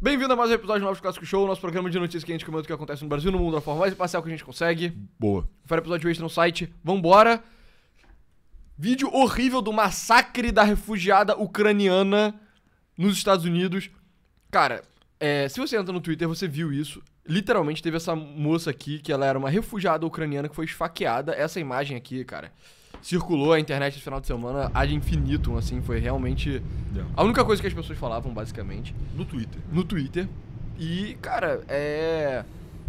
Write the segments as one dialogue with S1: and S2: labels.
S1: Bem-vindo a mais um episódio do Novos Clássicos Show, nosso programa de notícias que a gente comenta o que acontece no Brasil e no mundo da forma mais imparcial que a gente consegue.
S2: Boa.
S1: Confere episódio extra no site. Vambora. Vídeo horrível do massacre da refugiada ucraniana nos Estados Unidos. Cara, se você entra no Twitter, você viu isso. Literalmente teve essa moça aqui, que ela era uma refugiada ucraniana que foi esfaqueada. Essa imagem aqui, cara, circulou a internet esse final de semana ad infinitum, assim, foi realmente a única coisa que as pessoas falavam, basicamente.
S2: No Twitter.
S1: No Twitter. E, cara, é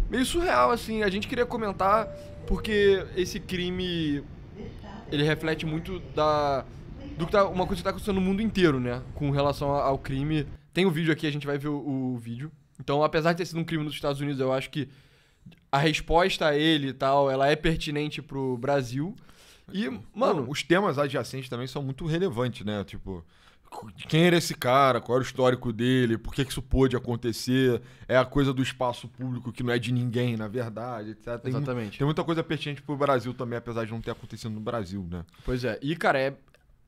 S1: meio surreal, assim. A gente queria comentar porque esse crime, ele reflete muito uma coisa que tá acontecendo no mundo inteiro, né? Com relação ao crime. Tem um vídeo aqui, a gente vai ver o vídeo. Então, apesar de ter sido um crime nos Estados Unidos, eu acho que a resposta a ele e tal, ela é pertinente pro Brasil. E, mano,
S2: os temas adjacentes também são muito relevantes, né? Tipo, quem era esse cara? Qual era o histórico dele? Por que isso pôde acontecer? É a coisa do espaço público que não é de ninguém, na verdade, etc.
S1: Exatamente.
S2: Tem muita coisa pertinente pro Brasil também, apesar de não ter acontecido no Brasil, né?
S1: Pois é. E, cara,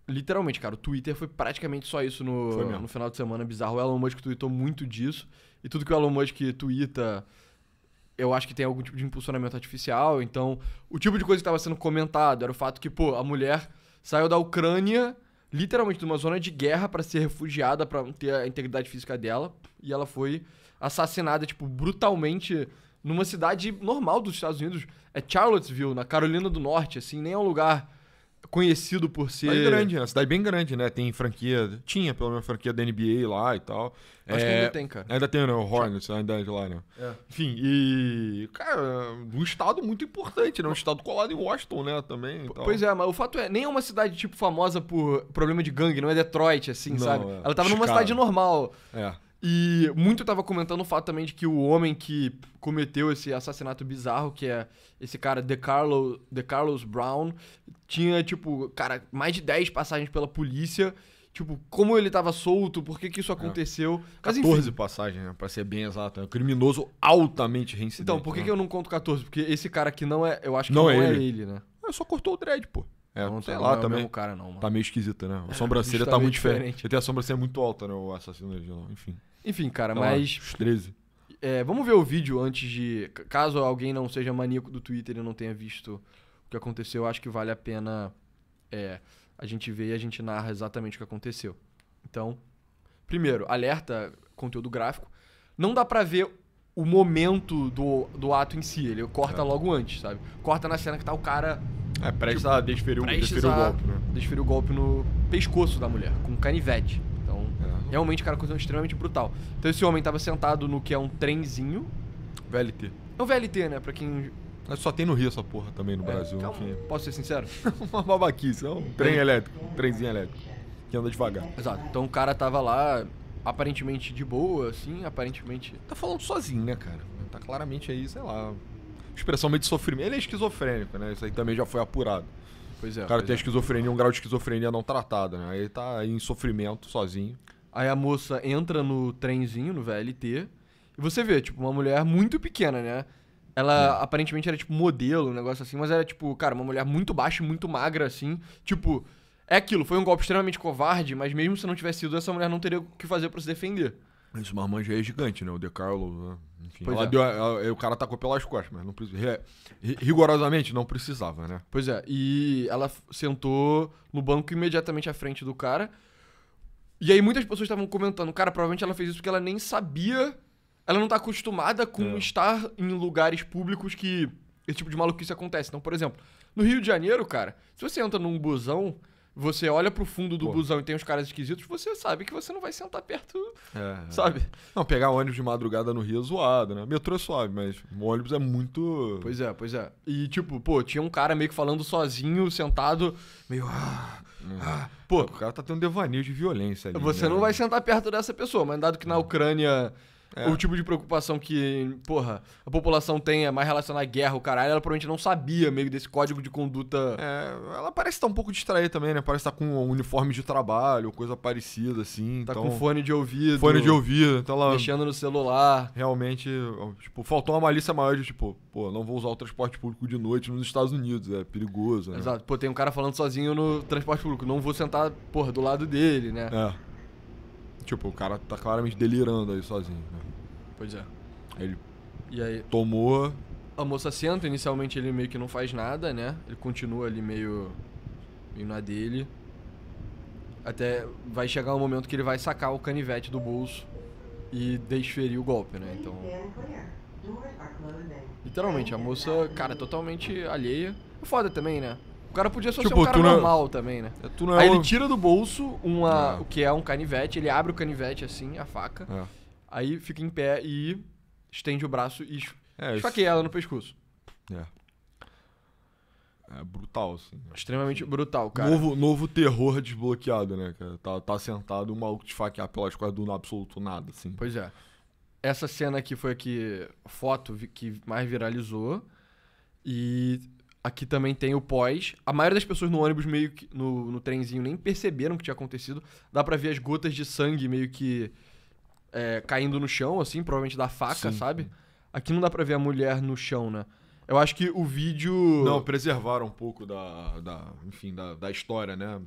S1: literalmente, cara, o Twitter foi praticamente só isso no final de semana bizarro. O Elon Musk tweetou muito disso. E tudo que o Elon Musk twitta, eu acho que tem algum tipo de impulsionamento artificial. Então, o tipo de coisa que estava sendo comentado era o fato que, pô, a mulher saiu da Ucrânia, literalmente de uma zona de guerra pra ser refugiada, pra ter a integridade física dela. E ela foi assassinada, tipo, brutalmente numa cidade normal dos Estados Unidos. É Charlottesville, na Carolina do Norte, assim, nem é um lugar conhecido por ser...
S2: Cidade grande, né? Cidade bem grande, né? Tem franquia... Tinha, pelo menos, franquia da NBA lá e tal.
S1: Acho que ainda tem, cara.
S2: Ainda tem, né? O Hornets ainda é de lá, né?
S1: É.
S2: Enfim, e... Cara, um estado muito importante, né? Um estado colado em Washington, né? Também e tal.
S1: Pois é, mas o fato nem é uma cidade, tipo, famosa por problema de gangue, não é Detroit, assim,
S2: Não,
S1: sabe?
S2: é.
S1: Ela tava numa cidade normal.
S2: É.
S1: E muito tava comentando o fato também de que o homem que cometeu esse assassinato bizarro, que é esse cara, DeCarlos Brown, tinha, tipo, cara, mais de 10 passagens pela polícia. Tipo, como ele tava solto, por que isso aconteceu. Mas,
S2: 14 passagens, né? Pra ser bem exato. É um criminoso altamente reincidente.
S1: Então, por que,
S2: né?
S1: que eu não conto 14? Porque esse cara aqui não é... Eu acho que
S2: Não
S1: não
S2: é
S1: é
S2: ele.
S1: ele, né?
S2: Só cortou o dread, pô.
S1: Não,
S2: sei
S1: não
S2: lá
S1: é o
S2: também.
S1: mesmo cara, não, mano.
S2: Tá meio esquisita, né? A sobrancelha
S1: tá
S2: tá
S1: meio
S2: muito diferente.
S1: diferente.
S2: Ele tem a sobrancelha muito alta, né? O assassino original.
S1: Enfim, cara,
S2: Sei lá,
S1: mas...
S2: uns 13.
S1: Vamos ver o vídeo antes de... Caso alguém não seja maníaco do Twitter e não tenha visto o que aconteceu, eu acho que vale a pena a gente ver e a gente narra exatamente o que aconteceu. Então, primeiro, alerta, conteúdo gráfico. Não dá pra ver o momento do ato em si, ele corta logo antes, sabe? Corta na cena que tá o cara...
S2: Prestes a desferir o golpe, né?
S1: Desferir o golpe no pescoço da mulher, com um canivete. Então, realmente, cara, coisa extremamente brutal. Então, esse homem tava sentado no que é um trenzinho.
S2: VLT.
S1: É um VLT, né? Pra quem...
S2: Só tem no Rio essa porra também no Brasil.
S1: Calma,
S2: Enfim.
S1: posso ser sincero?
S2: Uma babaquice. É um trem elétrico. Um trenzinho elétrico. Que anda devagar.
S1: Exato. Então, o cara tava lá, aparentemente de boa, assim, aparentemente...
S2: Tá falando sozinho, né, cara? Tá claramente aí, sei lá... Expressão meio de sofrimento. Ele é esquizofrênico, né? Isso aí também já foi apurado.
S1: Pois é.
S2: O cara tem esquizofrenia, um grau de esquizofrenia não tratada, né? Aí ele tá aí em sofrimento, sozinho.
S1: Aí a moça entra no trenzinho, no VLT, e você vê, tipo, uma mulher muito pequena, né? Ela aparentemente era, tipo, modelo, um negócio assim, mas era, tipo, cara, uma mulher muito baixa e muito magra, assim. Tipo, é aquilo, foi um golpe extremamente covarde, mas mesmo se não tivesse sido, essa mulher não teria o que fazer pra se defender.
S2: Esse marmanjo aí é gigante, né? O DeCarlo, né? Enfim,
S1: Pois
S2: o cara tacou pelas costas, mas não precisa. Rigorosamente não precisava, né?
S1: Pois é, e ela sentou no banco imediatamente à frente do cara. E aí muitas pessoas estavam comentando, cara, provavelmente ela fez isso porque ela nem sabia, ela não tá acostumada com estar em lugares públicos que esse tipo de maluquice acontece. Então, por exemplo, no Rio de Janeiro, cara, se você entra num busão, você olha pro fundo do busão e tem uns caras esquisitos, você sabe que você não vai sentar perto, sabe?
S2: Não, pegar ônibus de madrugada no Rio é zoado, né? Metrô é suave, mas o ônibus é muito...
S1: Pois é. E, tipo, pô, tinha um cara meio que falando sozinho, sentado, meio...
S2: Pô, o cara tá tendo devaneio de violência ali.
S1: Você não vai sentar perto dessa pessoa, mas dado que na Ucrânia... O tipo de preocupação que, porra, a população tem é mais relacionada à guerra, o caralho, ela provavelmente não sabia meio desse código de conduta.
S2: Ela parece estar um pouco distraída também, né? Parece estar com um uniforme de trabalho, coisa parecida, assim.
S1: Tá
S2: então...
S1: com fone de ouvido.
S2: Fone de ouvido, então ela...
S1: Mexendo no celular.
S2: Realmente, tipo, faltou uma malícia maior de, tipo, pô, não vou usar o transporte público de noite nos Estados Unidos, é perigoso, né?
S1: Exato. Pô, tem um cara falando sozinho no transporte público, não vou sentar, porra, do lado dele, né?
S2: Tipo, o cara tá claramente delirando aí sozinho, né?
S1: Pois é.
S2: E aí tomou...
S1: A moça senta, inicialmente ele meio que não faz nada, né? Ele continua ali meio na dele. Até vai chegar um momento que ele vai sacar o canivete do bolso e desferir o golpe, né? Então... Literalmente, a moça, cara, totalmente alheia. É foda também, né? O cara podia só ser um cara normal também, né? Aí ele tira do bolso o que é um canivete, ele abre o canivete assim, a faca. Aí fica em pé e estende o braço e esfaqueia ela no pescoço.
S2: É brutal, assim.
S1: Extremamente brutal, cara.
S2: Novo terror desbloqueado, né, cara? Tá sentado e um maluco te esfaquear pelas coisas do absoluto nada, assim.
S1: Pois é. Essa cena aqui foi a foto que mais viralizou. E aqui também tem o pós. A maioria das pessoas no ônibus, meio que no trenzinho, nem perceberam o que tinha acontecido. Dá pra ver as gotas de sangue meio que caindo no chão, assim, provavelmente da faca, sabe? Aqui não dá pra ver a mulher no chão, né? Eu acho que o vídeo...
S2: Não, preservaram um pouco da história, né?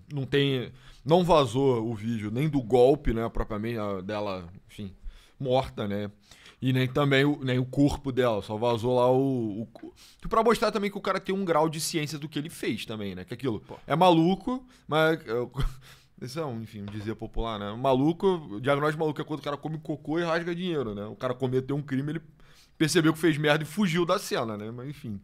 S2: Não vazou o vídeo nem do golpe, né? Propriamente dela, enfim, morta, né? E nem também nem o corpo dela. Só vazou lá pra mostrar também que o cara tem um grau de ciência do que ele fez também, né? Que aquilo é maluco, mas... Esse é um dizer popular, né? O diagnóstico de maluco é quando o cara come cocô e rasga dinheiro, né? O cara cometeu um crime, ele percebeu que fez merda e fugiu da cena, né? Mas enfim.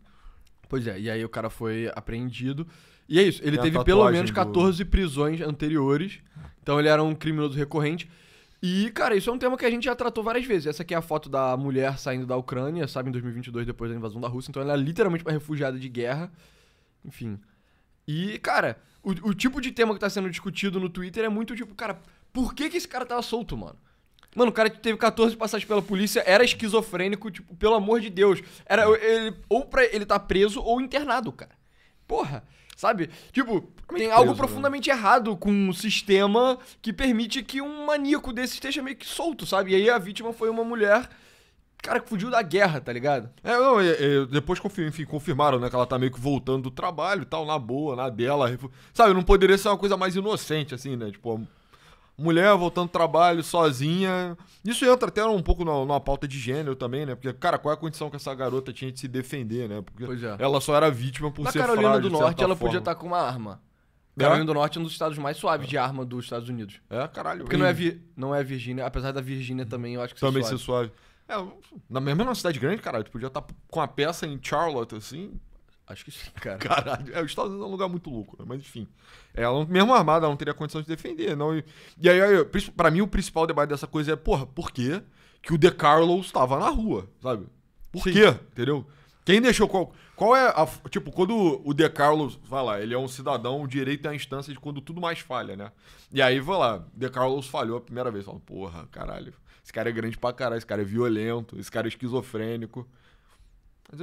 S1: Pois é, e aí o cara foi apreendido. E é isso, ele teve pelo menos 14 prisões anteriores. Então ele era um criminoso recorrente. E, cara, isso é um tema que a gente já tratou várias vezes. Essa aqui é a foto da mulher saindo da Ucrânia, sabe, em 2022, depois da invasão da Rússia. Então ela é literalmente uma refugiada de guerra. Enfim. E, cara, o tipo de tema que tá sendo discutido no Twitter é muito tipo, cara, por que esse cara tava solto, mano? Mano, o cara que teve 14 passagens pela polícia era esquizofrênico, tipo, pelo amor de Deus. Ou pra ele tá preso ou internado, cara. Porra, sabe? Tipo, tem algo profundamente errado com um sistema que permite que um maníaco desse esteja meio que solto, sabe? E aí a vítima foi uma mulher, cara, que fugiu da guerra, tá ligado?
S2: Depois confirmaram, né, que ela tá meio que voltando do trabalho e tal, na boa, na dela. Sabe, não poderia ser uma coisa mais inocente, assim, né? Tipo... Mulher voltando do trabalho sozinha. Isso entra até um pouco numa pauta de gênero também, né? Porque, cara, qual é a condição que essa garota tinha de se defender, né? Porque ela só era vítima por ser frágil.
S1: Na Carolina do Norte, ela podia estar com uma arma. Carolina do Norte é um dos estados mais suaves de arma dos Estados Unidos.
S2: Caralho.
S1: Porque não é Virgínia, apesar da Virgínia também, eu acho que
S2: também ser suave. Mesmo na cidade grande, caralho, tu podia estar com a peça em Charlotte, assim...
S1: Acho que sim, cara.
S2: Caralho, os Estados Unidos é um lugar muito louco, né? Mas enfim. Ela, mesmo armada, ela não teria condição de defender, não. E aí, pra mim, o principal debate dessa coisa é, porra, por que o De Carlos tava na rua, sabe? Por quê? Entendeu? Quem deixou... Qual é a... Tipo, quando o De Carlos... Vai lá, ele é um cidadão, o direito é a instância de quando tudo mais falha, né? E aí, vai lá, De Carlos falhou a primeira vez. Fala, porra, caralho. Esse cara é grande pra caralho, esse cara é violento, esse cara é esquizofrênico. Mas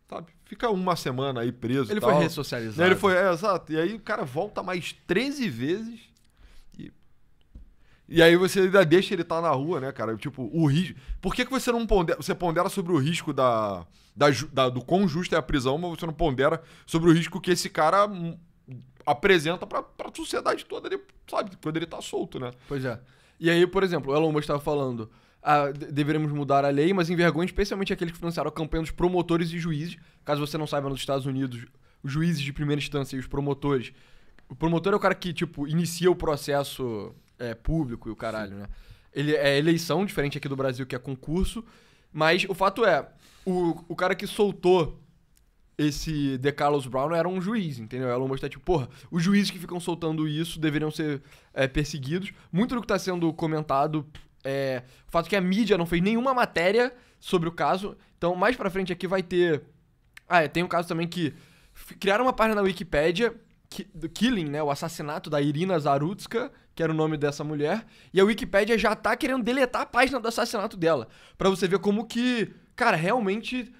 S2: sabe, fica uma semana aí preso.
S1: Ele foi ressocializado.
S2: Ele foi, exato. E aí o cara volta mais 13 vezes. E aí você ainda deixa ele estar na rua, né, cara? Tipo, o risco. Por que você não pondera? Você pondera sobre o risco do quão justa é a prisão, mas você não pondera sobre o risco que esse cara apresenta pra sociedade toda, sabe? Quando ele tá solto, né?
S1: Pois é. E aí, por exemplo, o Elon Musk estava falando... deveremos mudar a lei, mas envergonha especialmente aqueles que financiaram a campanha dos promotores e juízes. Caso você não saiba, nos Estados Unidos, os juízes de primeira instância e os promotores... O promotor é o cara que, tipo, inicia o processo público e o caralho, né? Ele é eleição, diferente aqui do Brasil, que é concurso. Mas o fato é, o cara que soltou esse De Carlos Brown era um juiz, entendeu? Elon Musk tá tipo, porra, os juízes que ficam soltando isso deveriam ser perseguidos. Muito do que tá sendo comentado... o fato que a mídia não fez nenhuma matéria sobre o caso. Então, mais pra frente aqui vai ter... tem um caso também que... Criaram uma página na Wikipédia, do Killing, né? O assassinato da Irina Zarutska, que era o nome dessa mulher. E a Wikipédia já tá querendo deletar a página do assassinato dela. Pra você ver como que... Cara, realmente...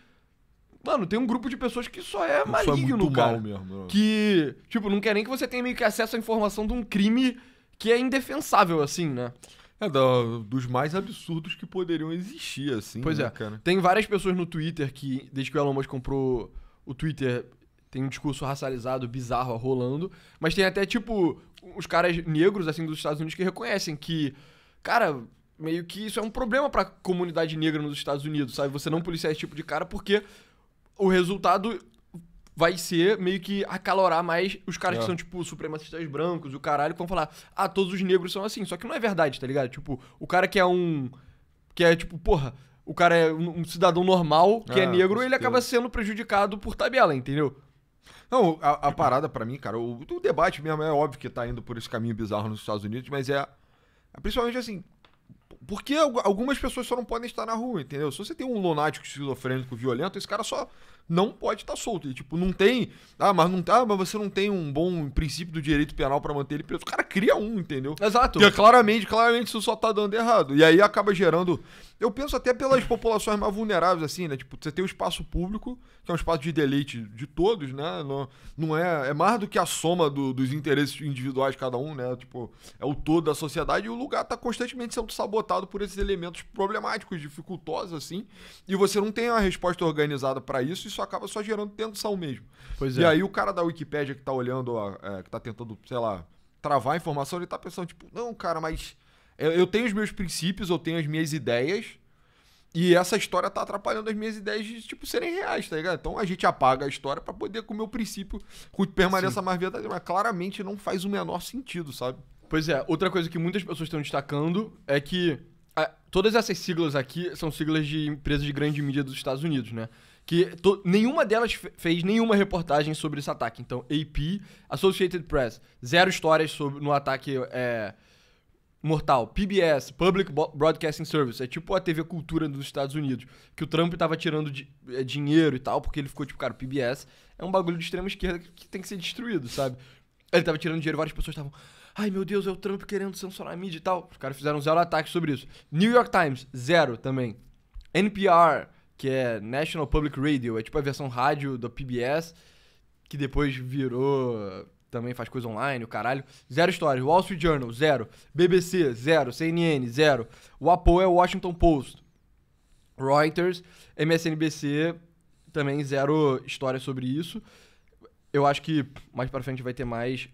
S1: Mano, tem um grupo de pessoas que só é maligno, cara.
S2: Mesmo.
S1: Que, tipo, não quer nem que você tenha meio que acesso à informação de um crime que é indefensável, assim, né?
S2: Dos mais absurdos que poderiam existir, assim.
S1: Pois
S2: né,
S1: é.
S2: Cara?
S1: Tem várias pessoas no Twitter que, desde que o Elon Musk comprou o Twitter, tem um discurso racializado, bizarro, rolando. Mas tem até, tipo, os caras negros, assim, dos Estados Unidos que reconhecem que, cara, meio que isso é um problema pra comunidade negra nos Estados Unidos, sabe? Você não policiar esse tipo de cara porque o resultado vai ser meio que acalorar mais os caras que são, tipo, supremacistas brancos, o caralho, que vão falar, todos os negros são assim. Só que não é verdade, tá ligado? Tipo, o cara que é tipo, porra, o cara é um cidadão normal, que é negro, ele acaba sendo prejudicado por tabela, entendeu?
S2: Não, a parada pra mim, cara, o debate mesmo é óbvio que tá indo por esse caminho bizarro nos Estados Unidos, mas principalmente assim, porque algumas pessoas só não podem estar na rua, entendeu? Se você tem um lunático esquizofrênico violento, esse cara só não pode estar solto. E, tipo, não tem. Mas você não tem um bom princípio do direito penal pra manter ele preso. O cara cria entendeu?
S1: Exato.
S2: Porque claramente isso só tá dando errado. E aí acaba gerando. Eu penso até pelas populações mais vulneráveis, assim, né? Tipo, você tem o espaço público, que é um espaço de deleite de todos, né? Não é mais do que a soma dos interesses individuais de cada um, né? Tipo, é o todo da sociedade e o lugar tá constantemente sendo sabotado por esses elementos problemáticos, dificultosos, assim. E você não tem uma resposta organizada pra isso acaba só gerando tensão mesmo.
S1: Pois
S2: E aí o cara da Wikipédia que tá olhando, que tá tentando, sei lá, travar a informação, ele tá pensando, tipo, não, cara, mas eu tenho os meus princípios, eu tenho as minhas ideias, e essa história tá atrapalhando as minhas ideias de, tipo, serem reais, tá ligado? Então a gente apaga a história pra poder com o meu princípio permaneça mais verdadeiro, mas claramente não faz o menor sentido, sabe?
S1: Pois é, outra coisa que muitas pessoas estão destacando é que todas essas siglas aqui são siglas de empresas de grande mídia dos Estados Unidos, né? Que nenhuma delas fez nenhuma reportagem sobre esse ataque. Então, AP, Associated Press, 0 histórias no ataque mortal. PBS, Public Broadcasting Service, é tipo a TV Cultura dos Estados Unidos, que o Trump tava tirando dinheiro e tal, porque ele ficou tipo, cara, o PBS é um bagulho de extrema esquerda que tem que ser destruído, sabe? Ele tava tirando dinheiro, várias pessoas estavam, ai meu Deus, é o Trump querendo censurar a mídia e tal. Os caras fizeram 0 ataques sobre isso. New York Times, 0 também. NPR, que é National Public Radio, é tipo a versão rádio da PBS, que depois virou, também faz coisa online, o caralho. 0 histórias. Wall Street Journal, 0. BBC, 0. CNN, 0. O Apo é o Washington Post. Reuters, MSNBC, também 0 histórias sobre isso. Eu acho que mais pra frente vai ter mais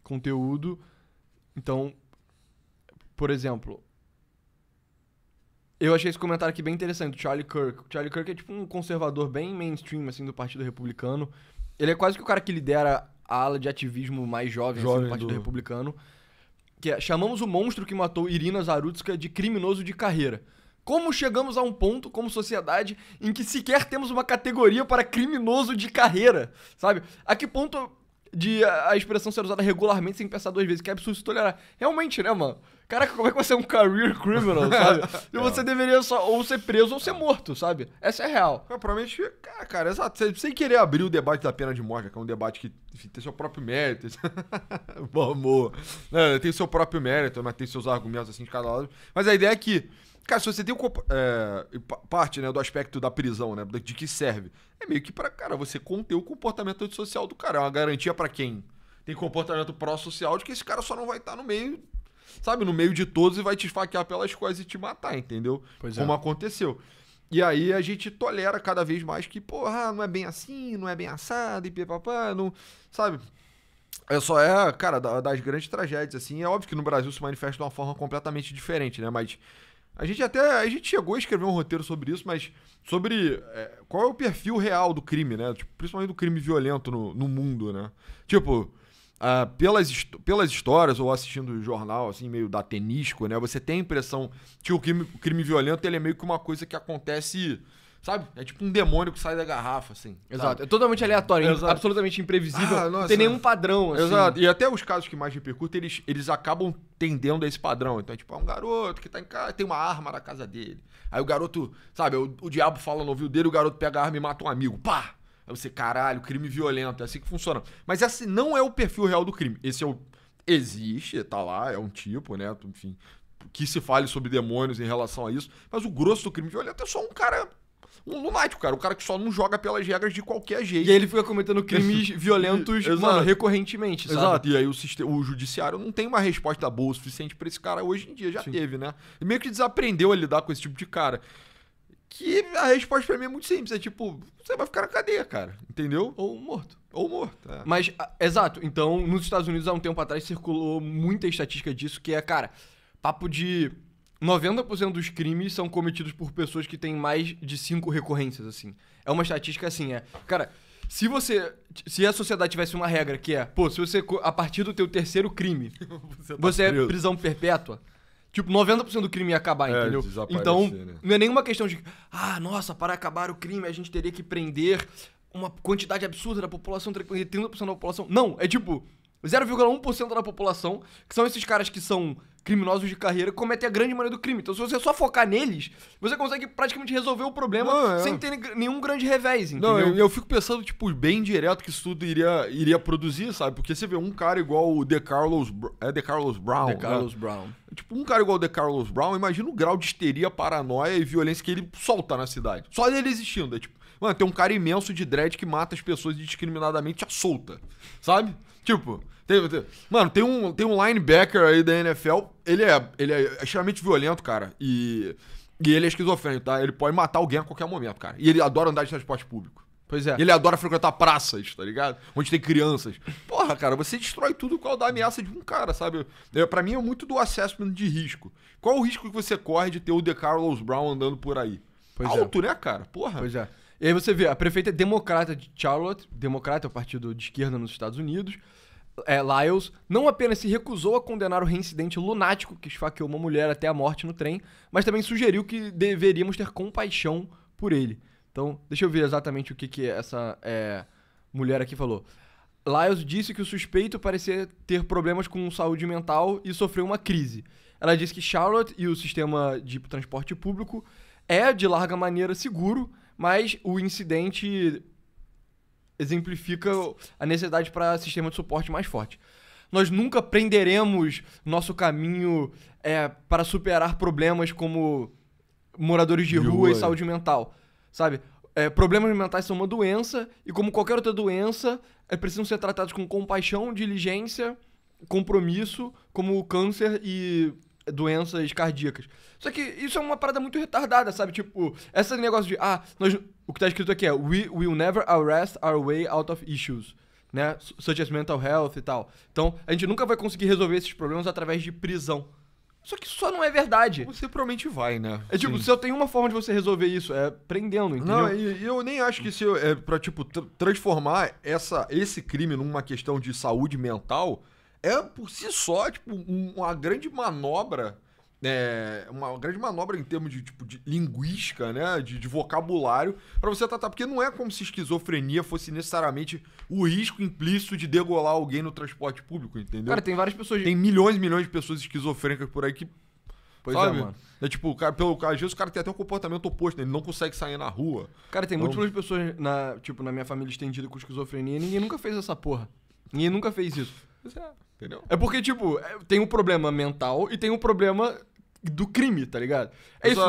S1: conteúdo. Então, por exemplo, eu achei esse comentário aqui bem interessante, do Charlie Kirk. O Charlie Kirk é tipo um conservador bem mainstream, assim, do Partido Republicano. Ele é quase que o cara que lidera a ala de ativismo mais jovem assim, do Partido Republicano. Que é, chamamos o monstro que matou Irina Zarutska de criminoso de carreira. Como chegamos a um ponto, como sociedade, em que sequer temos uma categoria para criminoso de carreira, sabe? A que ponto de a expressão ser usada regularmente sem pensar 2 vezes, que é absurdo se tolerar. Realmente, né, mano? Caraca, como é que você é um career criminal, sabe? E você deveria só ou ser preso ou ser morto, sabe? Essa é real.
S2: Provavelmente, cara, exato. Sem querer abrir o debate da pena de morte, que é um debate que, enfim, tem seu próprio mérito. Bom, amor. Tem seu próprio mérito, mas tem seus argumentos, assim, de cada lado. Mas a ideia é que, cara, se você tem parte, né, do aspecto da prisão, né, de que serve, é meio que pra, cara, você conter o comportamento antissocial do cara. É uma garantia pra quem tem comportamento pró-social de que esse cara só não vai estar no meio, sabe, no meio de todos e vai te esfaquear pelas coisas e te matar, entendeu? Como aconteceu. E aí a gente tolera cada vez mais que, porra, não é bem assim, não é bem assado e papapá, não, sabe? Cara, das grandes tragédias, assim. É óbvio que no Brasil se manifesta de uma forma completamente diferente, né? Mas a gente chegou a escrever um roteiro sobre isso, mas sobre qual é o perfil real do crime, né? Tipo, principalmente do crime violento no mundo, né? Tipo, pelas histórias ou assistindo o jornal, assim, meio datenístico, né? Você tem a impressão que o crime violento, ele é meio que uma coisa que acontece, sabe? É tipo um demônio que sai da garrafa, assim.
S1: Exato.
S2: Sabe?
S1: É totalmente aleatório, absolutamente imprevisível. Não tem nenhum padrão, assim.
S2: Exato. E até os casos que mais repercutem, eles acabam tendendo a esse padrão. Então, tipo, é um garoto que tá em casa, tem uma arma na casa dele. Aí o garoto, sabe, o diabo fala no ouvido dele, o garoto pega a arma e mata um amigo. Pá! Aí você, caralho, crime violento, é assim que funciona. Mas esse não é o perfil real do crime. Esse existe, tá lá, é um tipo, né? Enfim, que se fale sobre demônios em relação a isso. Mas o grosso do crime violento é só um cara, um lunático, cara. O cara que só não joga pelas regras de qualquer jeito.
S1: E aí ele fica cometendo crimes violentos, mano, recorrentemente, sabe?
S2: Exato. E aí o judiciário não tem uma resposta boa o suficiente pra esse cara hoje em dia. Já teve, né? E meio que desaprendeu a lidar com esse tipo de cara. Que a resposta pra mim é muito simples. É tipo, você vai ficar na cadeia, cara. Entendeu?
S1: Ou morto.
S2: É.
S1: Mas, exato. Então, nos Estados Unidos, há um tempo atrás, circulou muita estatística disso, que é, cara, papo de 90% dos crimes são cometidos por pessoas que têm mais de 5 recorrências, assim. É uma estatística assim, Cara, se a sociedade tivesse uma regra que é, pô, se você, a partir do teu terceiro crime, você é prisão perpétua, tipo, 90% do crime ia acabar, entendeu? Então, né? Não é nenhuma questão de, nossa, para acabar o crime a gente teria que prender uma quantidade absurda da população, teria que prender 30% da população. Não, é tipo 0,1% da população, que são esses caras que são criminosos de carreira, que cometem a grande maioria do crime. Então, se você só focar neles, você consegue praticamente resolver o problema sem ter nenhum grande revés, entendeu?
S2: Não, eu fico pensando, tipo, bem direto que isso tudo iria produzir, sabe? Porque você vê um cara igual o DeCarlos Brown.
S1: DeCarlos Brown.
S2: Tipo, um cara igual o DeCarlos Brown, imagina o grau de histeria, paranoia e violência que ele solta na cidade. Só ele existindo. É tipo, mano, tem um cara imenso de dread que mata as pessoas indiscriminadamente à solta, sabe? Tipo, mano, tem um linebacker aí da NFL, ele é extremamente violento, cara, e ele é esquizofrênico, tá? Ele pode matar alguém a qualquer momento, cara. E ele adora andar de transporte público.
S1: Pois é.
S2: E ele adora frequentar praças, tá ligado? Onde tem crianças. Porra, cara, você destrói tudo com a ameaça de um cara, sabe? Pra mim é muito do assessment de risco. Qual o risco que você corre de ter o DeCarlos Brown andando por aí? Alto, né, cara? Porra.
S1: Pois é. E aí você vê, a prefeita é democrata de Charlotte, democrata é o partido de esquerda nos Estados Unidos, Lyles, não apenas se recusou a condenar o reincidente lunático que esfaqueou uma mulher até a morte no trem, mas também sugeriu que deveríamos ter compaixão por ele. Então, deixa eu ver exatamente o que essa mulher aqui falou. Lyles disse que o suspeito parecia ter problemas com saúde mental e sofreu uma crise. Ela disse que Charlotte e o sistema de transporte público é, de larga maneira, seguro, mas o incidente exemplifica a necessidade para sistema de suporte mais forte. Nós nunca prenderemos nosso caminho para superar problemas como moradores de rua e saúde mental, sabe? Problemas mentais são uma doença e, como qualquer outra doença, precisam ser tratados com compaixão, diligência, compromisso, como o câncer e doenças cardíacas. Só que isso é uma parada muito retardada, sabe? Tipo, esse negócio de, o que tá escrito aqui é We will never arrest our way out of issues, né? Such as mental health e tal. Então, a gente nunca vai conseguir resolver esses problemas através de prisão. Só que isso só não é verdade.
S2: Você provavelmente vai, né?
S1: É tipo, só tem uma forma de você resolver isso, prendendo, entendeu?
S2: Não, e eu nem acho que isso é pra, tipo, transformar esse crime numa questão de saúde mental por si só, tipo, uma grande manobra, uma grande manobra em termos de, tipo, de linguística, né? De vocabulário, pra você tratar. Porque não é como se esquizofrenia fosse necessariamente o risco implícito de degolar alguém no transporte público, entendeu?
S1: Cara, tem várias pessoas...
S2: Tem milhões e milhões de pessoas esquizofrênicas por aí que...
S1: Pois
S2: sabe?
S1: mano.
S2: Tipo, às vezes o cara tem até um comportamento oposto, né? Ele não consegue sair na rua.
S1: Cara, tem múltiplas pessoas na minha família estendida com esquizofrenia e ninguém nunca fez essa porra. Ninguém nunca fez isso.
S2: Pois é, entendeu?
S1: É porque, tipo, tem um problema mental e tem um problema do crime, tá ligado? É isso,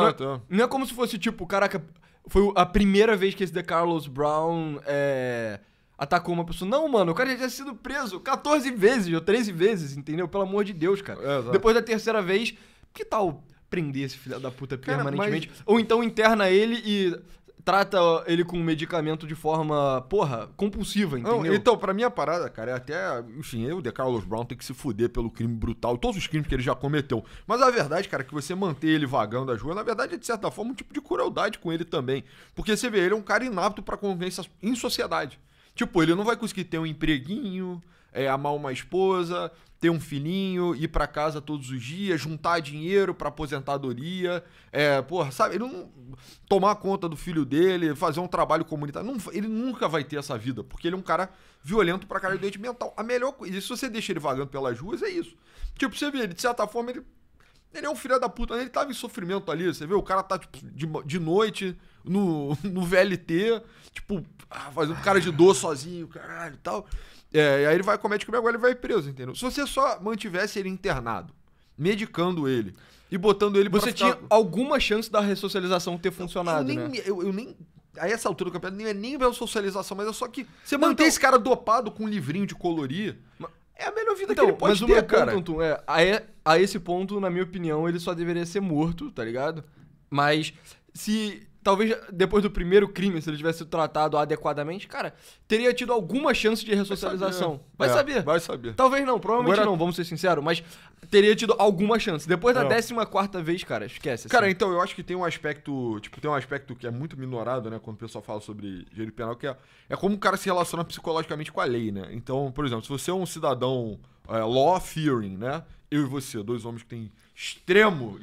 S1: não é como se fosse, tipo, caraca, foi a primeira vez que esse DeCarlos Brown atacou uma pessoa. Não, mano, o cara já tinha sido preso 14 vezes ou 13 vezes, entendeu? Pelo amor de Deus, cara. Depois da terceira vez, que tal prender esse filho da puta permanentemente? Ou então interna ele e trata ele com medicamento de forma, compulsiva, entendeu?
S2: Não, então, pra minha parada, cara, enfim, o DeCarlos Brown tem que se fuder pelo crime brutal, todos os crimes que ele já cometeu. Mas a verdade, cara, é que você manter ele vagando às ruas, na verdade, é de certa forma um tipo de crueldade com ele também. Porque você vê, ele é um cara inapto pra convivência em sociedade. Tipo, ele não vai conseguir ter um empreguinho, amar uma esposa, ter um filhinho, ir pra casa todos os dias, juntar dinheiro pra aposentadoria, sabe? Ele não tomar conta do filho dele, fazer um trabalho comunitário. Ele nunca vai ter essa vida, porque ele é um cara violento pra caralho, doente mental. A melhor coisa, e se você deixa ele vagando pelas ruas, é isso. Tipo, você vê, ele, de certa forma, ele é um filho da puta, ele tava em sofrimento ali, você vê, o cara tá, tipo, de noite, no VLT, tipo, fazendo cara de dor sozinho, caralho e tal. E aí ele vai comete crime, agora ele vai preso, entendeu? Se você só mantivesse ele internado, medicando ele e botando ele
S1: pra tinha alguma chance da ressocialização ter funcionado, né?
S2: Eu nem... A essa altura do campeonato, nem é socialização, mas é só que você manter esse cara dopado com um livrinho de colorir... É a melhor vida que ele pode ter, cara.
S1: A esse ponto, na minha opinião, ele só deveria ser morto, tá ligado? Mas se... Talvez depois do primeiro crime, se ele tivesse sido tratado adequadamente, cara, teria tido alguma chance de ressocialização. Vai saber.
S2: Vai saber.
S1: Talvez não, provavelmente não, vamos ser sinceros, mas teria tido alguma chance. Depois da 14ª vez, cara, esquece.
S2: Cara, assim. Então, eu acho que tem um aspecto, que é muito minorado, né, quando o pessoal fala sobre direito penal, que é como o cara se relaciona psicologicamente com a lei, né? Então, por exemplo, se você é um cidadão law-fearing, né, eu e você, dois homens que têm extremo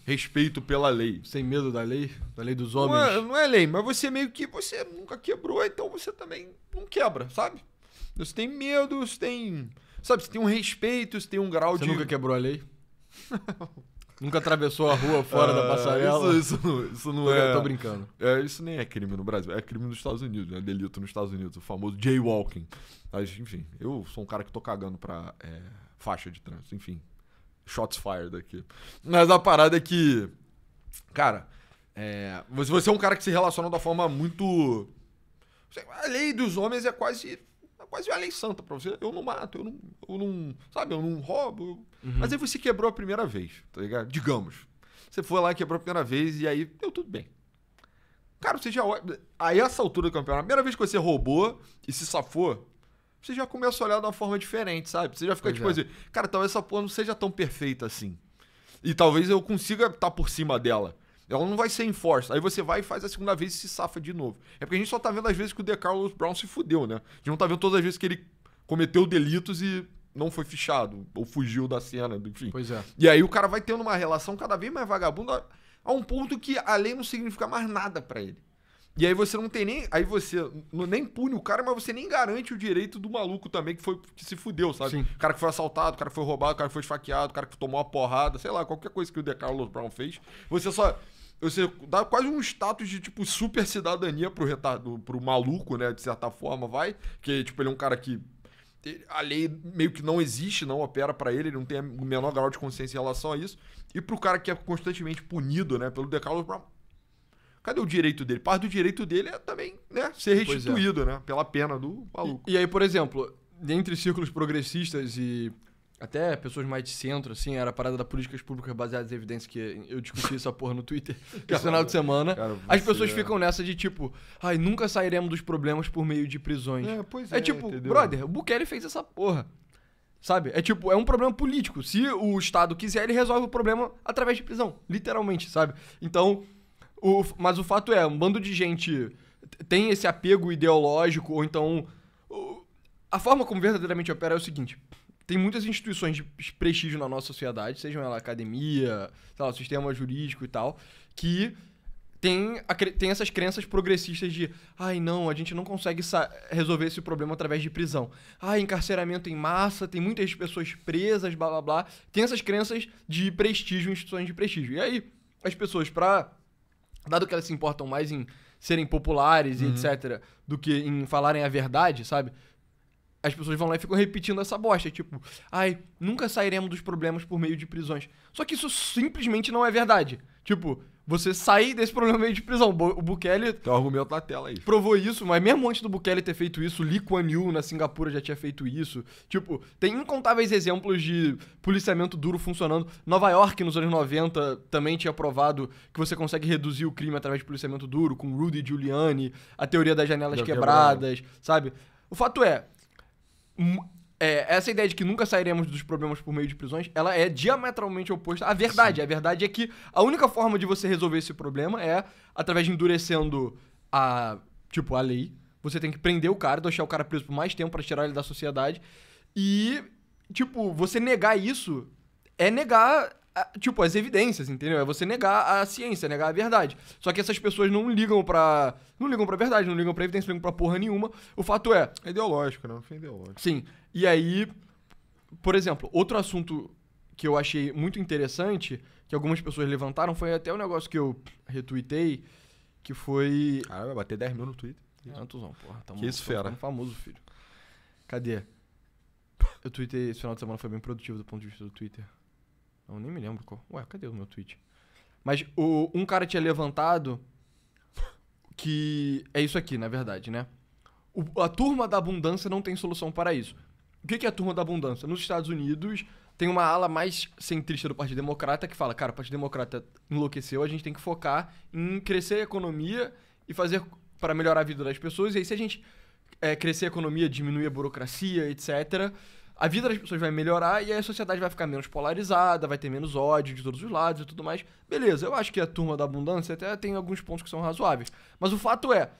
S2: respeito pela lei.
S1: Sem medo da lei dos homens.
S2: Não é lei, mas você meio que você nunca quebrou, então você também não quebra, sabe? Você tem medo, você tem... Sabe, você tem um respeito, você tem um grau de...
S1: Você nunca quebrou a lei? Nunca atravessou a rua fora da passarela?
S2: Isso não é...
S1: Eu tô brincando.
S2: Isso nem é crime no Brasil, é crime nos Estados Unidos, né? Delito nos Estados Unidos, o famoso jaywalking. Mas, enfim, eu sou um cara que tô cagando pra faixa de trânsito, enfim. Shots fired aqui. Mas a parada é que... Cara, você é um cara que se relaciona de uma forma muito... A lei dos homens é quase uma lei santa pra você. Eu não mato, eu não sabe, eu não roubo. Mas aí você quebrou a primeira vez, tá ligado? Digamos. Você foi lá e quebrou a primeira vez e aí deu tudo bem. Cara, você já... Aí, essa altura do campeonato, a primeira vez que você roubou e se safou, você já começa a olhar de uma forma diferente, sabe? Você já fica assim, cara, talvez essa porra não seja tão perfeita assim. E talvez eu consiga estar por cima dela. Ela não vai ser enforced. Aí você vai e faz a segunda vez e se safa de novo. É porque a gente só tá vendo as vezes que o DeCarlos Brown se fudeu, né? A gente não tá vendo todas as vezes que ele cometeu delitos e não foi fichado, ou fugiu da cena, enfim.
S1: Pois é.
S2: E aí o cara vai tendo uma relação cada vez mais vagabunda a um ponto que a lei não significa mais nada pra ele. E aí você não tem nem... Aí você nem pune o cara, mas você nem garante o direito do maluco também que se fudeu, sabe?
S1: Sim.
S2: O cara que foi assaltado, o cara que foi roubado, o cara que foi esfaqueado, o cara que tomou uma porrada, sei lá, qualquer coisa que o DeCarlos Brown fez. Você dá quase um status de, tipo, super cidadania pro maluco, né? De certa forma, vai. Que, tipo, ele é um cara que... A lei meio que não existe, não opera pra ele não tem o menor grau de consciência em relação a isso. E pro cara que é constantemente punido, né? Pelo DeCarlos Brown... Cadê o direito dele? Parte do direito dele é também, né, ser restituído, né? Pela pena do maluco.
S1: E aí, por exemplo, entre círculos progressistas e até pessoas mais de centro, assim, era a parada da políticas públicas baseadas em evidências, que eu discuti essa porra no Twitter esse final de semana. Cara, as pessoas ficam nessa de tipo, nunca sairemos dos problemas por meio de prisões.
S2: Pois é,
S1: tipo,
S2: entendeu?
S1: brother, o Bukele fez essa porra. Sabe? É um problema político. Se o Estado quiser, ele resolve o problema através de prisão. Literalmente, sabe? Então... Mas o fato é, um bando de gente tem esse apego ideológico, ou então... A forma como verdadeiramente opera é o seguinte: tem muitas instituições de prestígio na nossa sociedade, sejam ela academia, sei lá, sistema jurídico e tal, que tem essas crenças progressistas de não, a gente não consegue resolver esse problema através de prisão. Encarceramento em massa, tem muitas pessoas presas, blá blá blá. Tem essas crenças de prestígio, instituições de prestígio. E aí, as pessoas, dado que elas se importam mais em serem populares e etc., do que em falarem a verdade, sabe? As pessoas vão lá e ficam repetindo essa bosta. Tipo, nunca sairemos dos problemas por meio de prisões. Só que isso simplesmente não é verdade. Tipo, você sair desse problema meio de prisão. O Bukele...
S2: Tem um argumento na tela aí.
S1: Provou isso, mas mesmo antes do Bukele ter feito isso, Lee Kuan Yew na Singapura já tinha feito isso. Tipo, tem incontáveis exemplos de policiamento duro funcionando. Nova York, nos anos 90, também tinha provado que você consegue reduzir o crime através de policiamento duro, com Rudy Giuliani, a teoria das janelas quebradas, sabe? O fato é... essa ideia de que nunca sairemos dos problemas por meio de prisões, ela é diametralmente oposta à verdade. Sim. A verdade é que a única forma de você resolver esse problema é através de endurecendo a lei. Você tem que prender o cara, deixar o cara preso por mais tempo pra tirar ele da sociedade. E, você negar isso é negar, as evidências, entendeu? É você negar a ciência, negar a verdade. Só que essas pessoas não ligam pra verdade, não ligam pra evidência, não ligam pra porra nenhuma. O fato é...
S2: É ideológico, né? É ideológico.
S1: Sim. E aí, por exemplo, outro assunto que eu achei muito interessante, que algumas pessoas levantaram, foi até um negócio que eu retuitei, que foi...
S2: Ah, vai bater 10 mil no Twitter.
S1: Tuzão, porra.
S2: Que isso, fera.
S1: Famoso, filho. Cadê? Eu tuitei, esse final de semana foi bem produtivo do ponto de vista do Twitter. Eu nem me lembro qual. Ué, cadê o meu tweet? Mas um cara tinha levantado que... É isso aqui, na verdade, né? A turma da abundância não tem solução para isso. O que é a turma da abundância? Nos Estados Unidos, tem uma ala mais centrista do Partido Democrata que fala, cara, o Partido Democrata enlouqueceu, a gente tem que focar em crescer a economia e fazer para melhorar a vida das pessoas. E aí, se a gente crescer a economia, diminuir a burocracia, etc., a vida das pessoas vai melhorar e aí a sociedade vai ficar menos polarizada, vai ter menos ódio de todos os lados e tudo mais. Beleza, eu acho que a turma da abundância até tem alguns pontos que são razoáveis. Mas o fato é,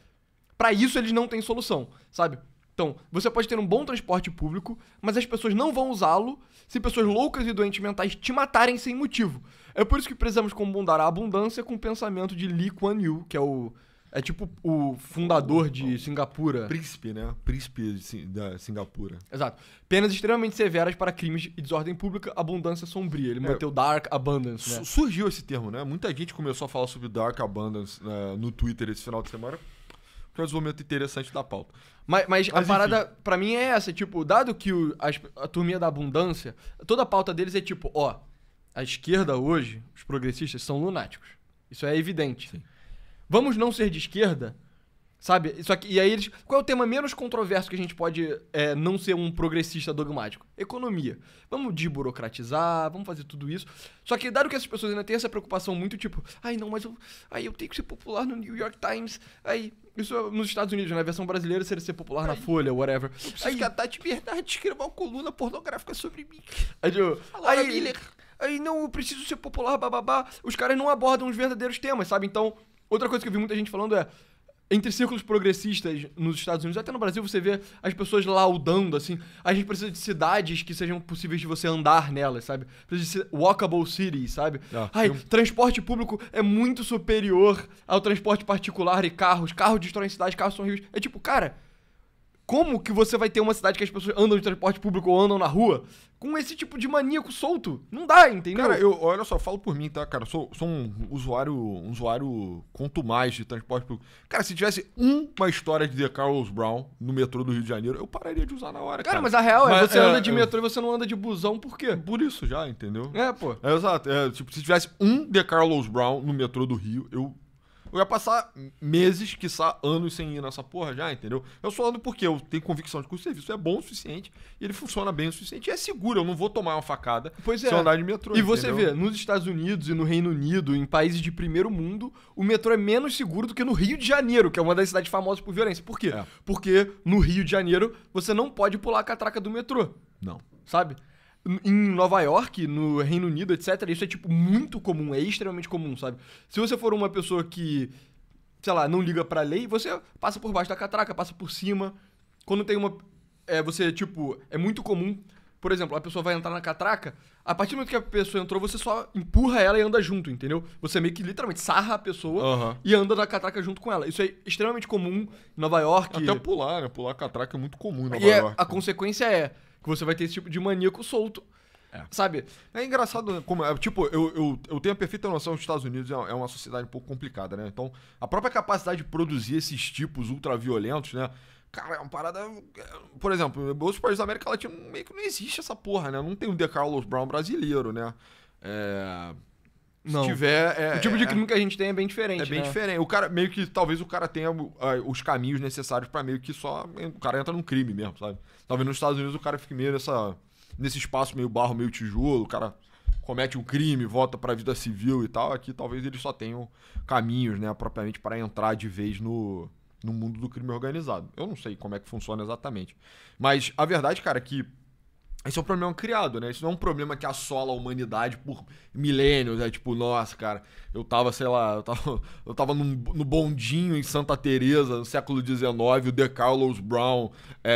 S1: pra isso eles não têm solução, sabe? Então, você pode ter um bom transporte público, mas as pessoas não vão usá-lo se pessoas loucas e doentes mentais te matarem sem motivo. É por isso que precisamos combinar a abundância com o pensamento de Lee Kuan Yew, que é tipo o fundador de Singapura.
S2: Príncipe, né? Príncipe da Singapura.
S1: Exato. Penas extremamente severas para crimes e desordem pública, abundância sombria. Ele meteu Dark Abundance, né?
S2: Surgiu esse termo, né? Muita gente começou a falar sobre Dark Abundance no Twitter esse final de semana. Que é um desenvolvimento interessante da pauta.
S1: Mas a parada, pra mim, é essa. Tipo, dado que a turminha da abundância, toda a pauta deles é tipo, a esquerda hoje, os progressistas, são lunáticos. Isso é evidente.
S2: Sim.
S1: Vamos não ser de esquerda, sabe? Isso aqui, e aí eles... Qual é o tema menos controverso que a gente pode não ser um progressista dogmático? Economia. Vamos desburocratizar, vamos fazer tudo isso. Só que dado que essas pessoas ainda têm essa preocupação muito tipo... mas eu tenho que ser popular no New York Times. Isso é nos Estados Unidos, na versão brasileira seria ser popular na Folha, whatever.
S2: Eu preciso que a Tati Bernardi escreva uma coluna pornográfica sobre mim.
S1: Não, eu preciso ser popular, bababá. Os caras não abordam os verdadeiros temas, sabe? Então... Outra coisa que eu vi muita gente falando entre círculos progressistas nos Estados Unidos, até no Brasil, você vê as pessoas laudando, assim, a gente precisa de cidades que sejam possíveis de você andar nelas, sabe? Precisa de walkable cities, sabe? Transporte público é muito superior ao transporte particular e carros destroem cidades, carros são rios. É tipo, cara, como que você vai ter uma cidade que as pessoas andam de transporte público ou andam na rua com esse tipo de maníaco solto? Não dá, entendeu?
S2: Cara, olha só, falo por mim, tá, cara? Sou um usuário quanto mais de transporte público. Cara, se tivesse uma história de The Carlos Brown no metrô do Rio de Janeiro, eu pararia de usar na hora, cara.
S1: Mas a real você anda de metrô e você não anda de busão, por quê?
S2: Por isso já, entendeu?
S1: Pô.
S2: Exato. Tipo, se tivesse um The Carlos Brown no metrô do Rio, eu ia passar meses, quiçá anos sem ir nessa porra já, entendeu? Eu só ando porque eu tenho convicção de que o serviço é bom o suficiente e ele funciona bem o suficiente e é seguro. Eu não vou tomar uma facada se eu andar de metrô,
S1: E você vê, nos Estados Unidos e no Reino Unido, em países de primeiro mundo, o metrô é menos seguro do que no Rio de Janeiro, que é uma das cidades famosas por violência. Por quê? Porque no Rio de Janeiro você não pode pular a catraca do metrô.
S2: Não.
S1: Sabe? Em Nova York, no Reino Unido, etc., isso é, tipo, muito comum, é extremamente comum, sabe? Se você for uma pessoa que, sei lá, não liga pra lei, você passa por baixo da catraca, passa por cima. Quando tem uma... você, tipo, é muito comum, por exemplo, a pessoa vai entrar na catraca, a partir do momento que a pessoa entrou, você só empurra ela e anda junto, entendeu? Você meio que, literalmente, sarra a pessoa e anda na catraca junto com ela. Isso é extremamente comum em Nova York.
S2: Até pular, né? Pular a catraca é muito comum em Nova
S1: York. A consequência é que você vai ter esse tipo de maníaco solto, sabe?
S2: É engraçado, como, tipo, eu tenho a perfeita noção que os Estados Unidos é uma sociedade um pouco complicada, né? Então, a própria capacidade de produzir esses tipos ultraviolentos, né? Cara, é uma parada... Por exemplo, em outros países da América Latina meio que não existe essa porra, né? Não tem o The Carlos Brown brasileiro, né?
S1: Não.
S2: Se tiver...
S1: o tipo de crime que a gente tem é bem diferente,
S2: É bem diferente. O cara, meio que, talvez o cara tenha os caminhos necessários pra meio que só... O cara entra num crime mesmo, sabe? Talvez nos Estados Unidos o cara fique meio nesse espaço meio barro, meio tijolo, o cara comete um crime, volta pra vida civil e tal. Aqui talvez eles só tenham caminhos, né, propriamente para entrar de vez no mundo do crime organizado. Eu não sei como é que funciona exatamente. Mas a verdade, cara, é que esse é um problema criado, né? Isso não é um problema que assola a humanidade por milênios. É tipo, nossa, cara, eu tava, sei lá, eu tava no bondinho em Santa Teresa no século XIX, o The Carlos Brown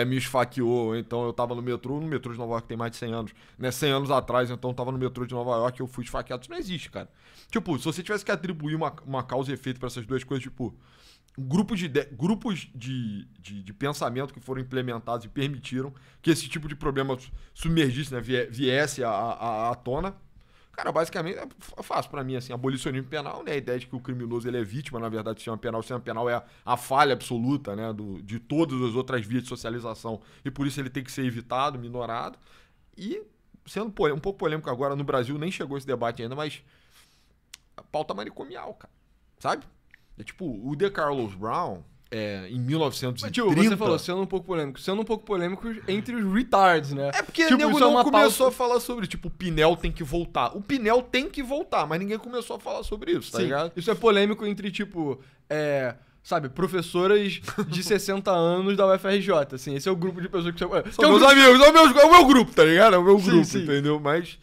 S2: me esfaqueou. Então eu tava no metrô de Nova York tem mais de 100 anos, né? 100 anos atrás, então eu tava no metrô de Nova York e eu fui esfaqueado. Isso não existe, cara. Tipo, se você tivesse que atribuir uma causa e efeito pra essas duas coisas, tipo... Grupos de pensamento que foram implementados e permitiram que esse tipo de problema submergisse, né, viesse à tona. Cara, basicamente é fácil pra mim, assim, abolicionismo penal, né, a ideia de que o criminoso ele é vítima, na verdade, o sistema penal é a falha absoluta, né, de todas as outras vias de socialização e por isso ele tem que ser evitado, minorado. E, sendo um pouco polêmico agora, no Brasil nem chegou esse debate ainda, mas a pauta manicomial, cara, sabe? É tipo, o The Carlos Brown em 1930...
S1: Tipo, você falou, sendo um pouco polêmico entre os retards, né?
S2: É porque
S1: tipo,
S2: nego não começou a falar sobre, tipo, o Pinel tem que voltar. O Pinel tem que voltar, mas ninguém começou a falar sobre isso, tá ligado?
S1: Isso é polêmico entre, tipo, sabe, professoras de 60 anos da UFRJ, assim. Esse é o grupo de pessoas que você...
S2: São meus amigos, é o meu grupo, tá ligado? É o meu grupo, entendeu? Mas...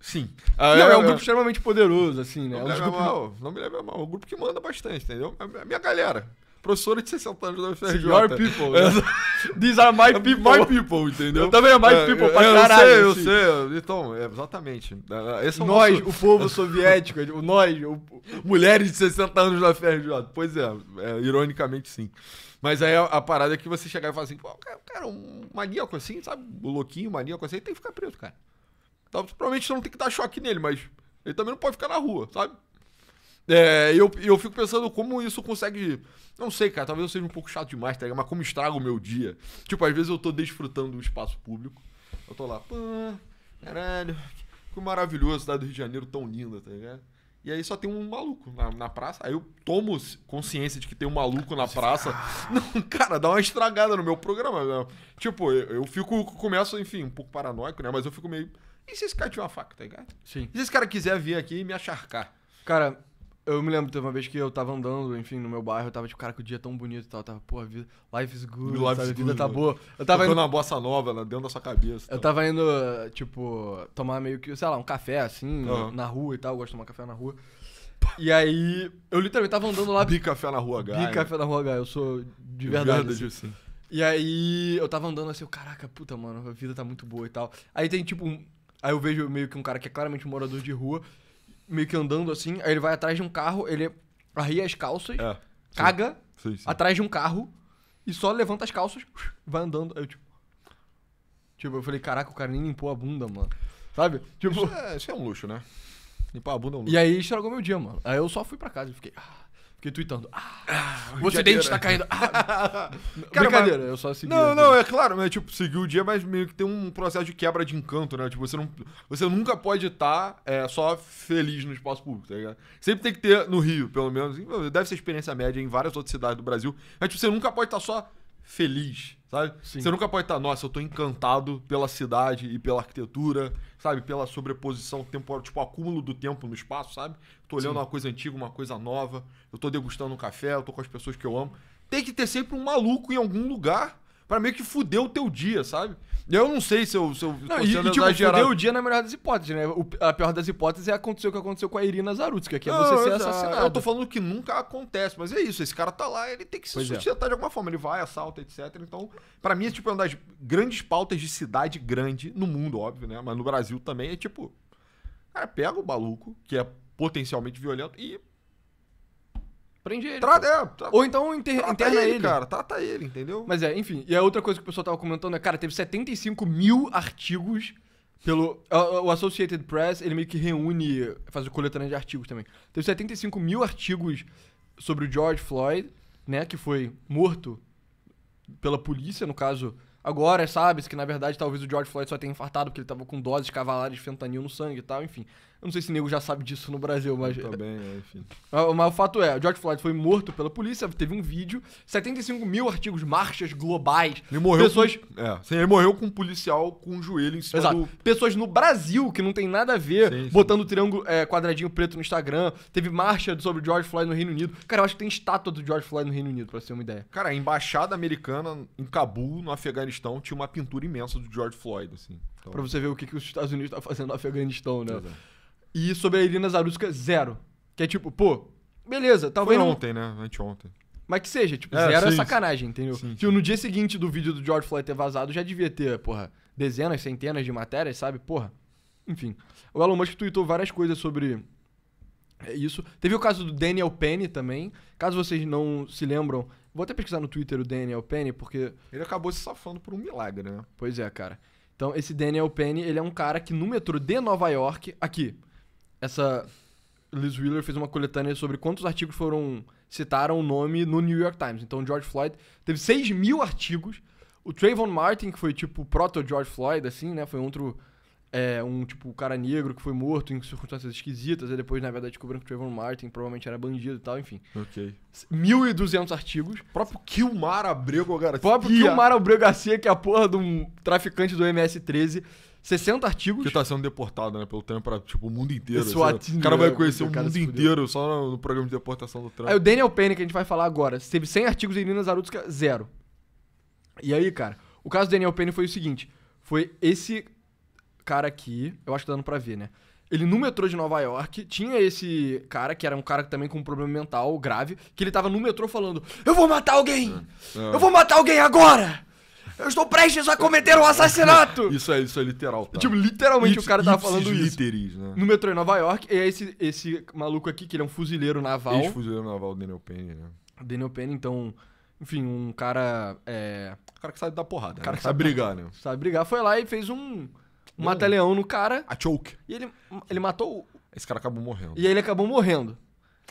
S2: Sim.
S1: Não, é um grupo extremamente poderoso, assim, né?
S2: Não me leve a mal. É um grupo que manda bastante, entendeu? É a minha galera. Professora de 60 anos da UFRJ.
S1: Your people, né? These are my people.
S2: My people, entendeu?
S1: Eu também é my people pra caralho.
S2: Eu sei. Então, exatamente. Esse é
S1: nós, o povo soviético,
S2: mulheres de 60 anos da UFRJ. Pois é, ironicamente sim. Mas aí a parada é que você chegar e falar assim, pô, cara, um maníaco assim, sabe? O louquinho, maníaco assim, ele tem que ficar preso, cara. Então, provavelmente você não tem que dar choque nele, mas ele também não pode ficar na rua, sabe? Eu fico pensando como isso consegue... Não sei, cara, talvez eu seja um pouco chato demais, tá ligado? Mas como estraga o meu dia. Tipo, às vezes eu tô desfrutando do espaço público. Eu tô lá, pô, caralho, que maravilhoso, cidade do Rio de Janeiro tão linda, tá ligado? E aí só tem um maluco na praça. Aí eu tomo consciência de que tem um maluco na praça. Não, cara, dá uma estragada no meu programa. Né? Tipo, eu começo, enfim, um pouco paranoico, né? Mas eu fico meio... E se esse cara tiver uma faca, tá ligado?
S1: Sim.
S2: E se esse cara quiser vir aqui e me acharcar?
S1: Cara, eu me lembro, teve uma vez que eu tava andando, enfim, no meu bairro, eu tava tipo, cara, que o dia é tão bonito e tal. Eu tava, pô, life is good, sabe? A vida tá boa. Eu tava
S2: indo na bossa nova, né, dentro da sua cabeça.
S1: Eu tava indo, tipo, tomar meio que, sei lá, um café, assim, na rua e tal. Eu gosto de tomar café na rua. E aí, eu literalmente tava andando lá...
S2: Bicafé na Rua H.
S1: Bicafé na Rua H, eu sou de verdade assim. E aí, eu tava andando assim, caraca, puta, mano, a vida tá muito boa e tal. Aí tem tipo Aí eu vejo meio que um cara que é claramente um morador de rua, meio que andando assim, aí ele vai atrás de um carro, ele arria as calças, caga atrás de um carro e só levanta as calças, vai andando. Aí eu tipo, eu falei, caraca, o cara nem limpou a bunda, mano. Sabe? Tipo...
S2: Isso é um luxo, né? Limpar a bunda é um luxo.
S1: E aí estragou meu dia, mano. Aí eu só fui pra casa e fiquei tweetando. O Ocidente tá caindo. Cara, brincadeira, eu só segui.
S2: Não, é claro, né? Tipo, seguir o dia, mas meio que tem um processo de quebra de encanto, né? Tipo, você nunca pode estar só feliz no espaço público, tá ligado? Sempre tem que ter, no Rio, pelo menos, deve ser experiência média em várias outras cidades do Brasil, mas tipo, você nunca pode estar só feliz, sabe? Sim. Você nunca pode estar, nossa, eu tô encantado pela cidade e pela arquitetura, sabe? Pela sobreposição temporal, tipo, o acúmulo do tempo no espaço, sabe? Tô olhando uma coisa antiga, uma coisa nova, eu tô degustando um café, eu tô com as pessoas que eu amo. Tem que ter sempre um maluco em algum lugar pra meio que fuder o teu dia, sabe? Eu não sei se eu tô
S1: sendo exagerado. Fuder o dia na melhor das hipóteses, né? A pior das hipóteses é o que aconteceu com a Irina Zarutsky, que é você ser assassinado.
S2: Eu tô falando que nunca acontece, mas é isso, esse cara tá lá, ele tem que se sustentar de alguma forma, ele vai, assalta, etc. Então, pra mim, é uma das grandes pautas de cidade grande, no mundo, óbvio, né? Mas no Brasil também é tipo, cara, pega o maluco, que é potencialmente violento, e
S1: prende ele.
S2: Ou então interna ele, cara. Trata ele, entendeu?
S1: Mas enfim. E a outra coisa que o pessoal tava comentando é, cara, teve 75 mil artigos pelo... O Associated Press, ele meio que reúne, faz o coletânea de artigos também. Teve 75 mil artigos sobre o George Floyd, né, que foi morto pela polícia, no caso... Agora, sabe-se que, na verdade, talvez o George Floyd só tenha infartado porque ele tava com doses cavalares de fentanil no sangue e tal, enfim. Eu não sei se o nego já sabe disso no Brasil, mas...
S2: Também, enfim.
S1: Mas o fato é, o George Floyd foi morto pela polícia, teve um vídeo, 75 mil artigos, marchas globais.
S2: Ele morreu ele morreu com um policial com o joelho em cima do...
S1: Pessoas no Brasil, que não tem nada a ver, botando triângulo, quadradinho preto no Instagram. Teve marcha sobre o George Floyd no Reino Unido. Cara, eu acho que tem estátua do George Floyd no Reino Unido, pra você ter uma ideia.
S2: Cara, a embaixada americana em Cabul, no Afeganistão, tinha uma pintura imensa do George Floyd, assim. Então...
S1: Pra você ver o que os Estados Unidos tá fazendo no Afeganistão, né? E sobre a Irina Zarutsky, 0. Que é tipo, pô, beleza, talvez
S2: foi ontem, né? Anteontem.
S1: Mas que seja, tipo, 0 é sacanagem, entendeu? Tipo, no dia seguinte do vídeo do George Floyd ter vazado, já devia ter, porra, dezenas, centenas de matérias, sabe? Porra. Enfim. O Elon Musk tweetou várias coisas sobre isso. Teve o caso do Daniel Penny também. Caso vocês não se lembram, vou até pesquisar no Twitter o Daniel Penny, porque...
S2: Ele acabou se safando por um milagre, né?
S1: Pois é, cara. Então, esse Daniel Penny, ele é um cara que no metrô de Nova York... Aqui, essa Liz Wheeler fez uma coletânea sobre quantos artigos citaram o nome no New York Times. Então, George Floyd teve 6 mil artigos. O Trayvon Martin, que foi tipo o proto-George Floyd, assim, né? Foi outro um cara negro que foi morto em circunstâncias esquisitas, e depois, na verdade, descobriram que o Trayvon Martin provavelmente era bandido e tal, enfim.
S2: Ok.
S1: 1.200 artigos.
S2: O próprio Kilmar Abrego Garcia.
S1: O próprio Kilmar Abrego Garcia, que é a porra de um traficante do MS-13. 60 artigos.
S2: Que tá sendo deportado, né, pelo Trump pra, tipo, o mundo inteiro.
S1: Assim,
S2: o cara vai conhecer o mundo inteiro só no programa de deportação do Trump.
S1: Aí o Daniel Penny, que a gente vai falar agora, teve 100 artigos em Nina Zarutsky, 0. E aí, cara, o caso do Daniel Penny foi o seguinte. Foi esse cara aqui, eu acho que tá dando pra ver, né? Ele no metrô de Nova York, tinha esse cara, que era um cara também com um problema mental grave, que ele tava no metrô falando: eu vou matar alguém! Eu vou matar alguém agora! Eu estou prestes a cometer um assassinato!
S2: Isso é literal, tá?
S1: Tipo, literalmente o cara tava falando isso.
S2: Literis, né?
S1: No metrô em Nova York, e é esse maluco aqui, que ele é um fuzileiro naval.
S2: Ex-fuzileiro naval, Daniel Penny, né?
S1: Daniel Penny, então, enfim, um cara...
S2: O cara que sabe dar porrada,
S1: cara
S2: né?
S1: que
S2: sabe brigar, né?
S1: Sabe brigar, foi lá e fez um mata-leão no cara.
S2: A choke.
S1: E ele matou...
S2: Esse cara acabou morrendo.
S1: E aí ele acabou morrendo.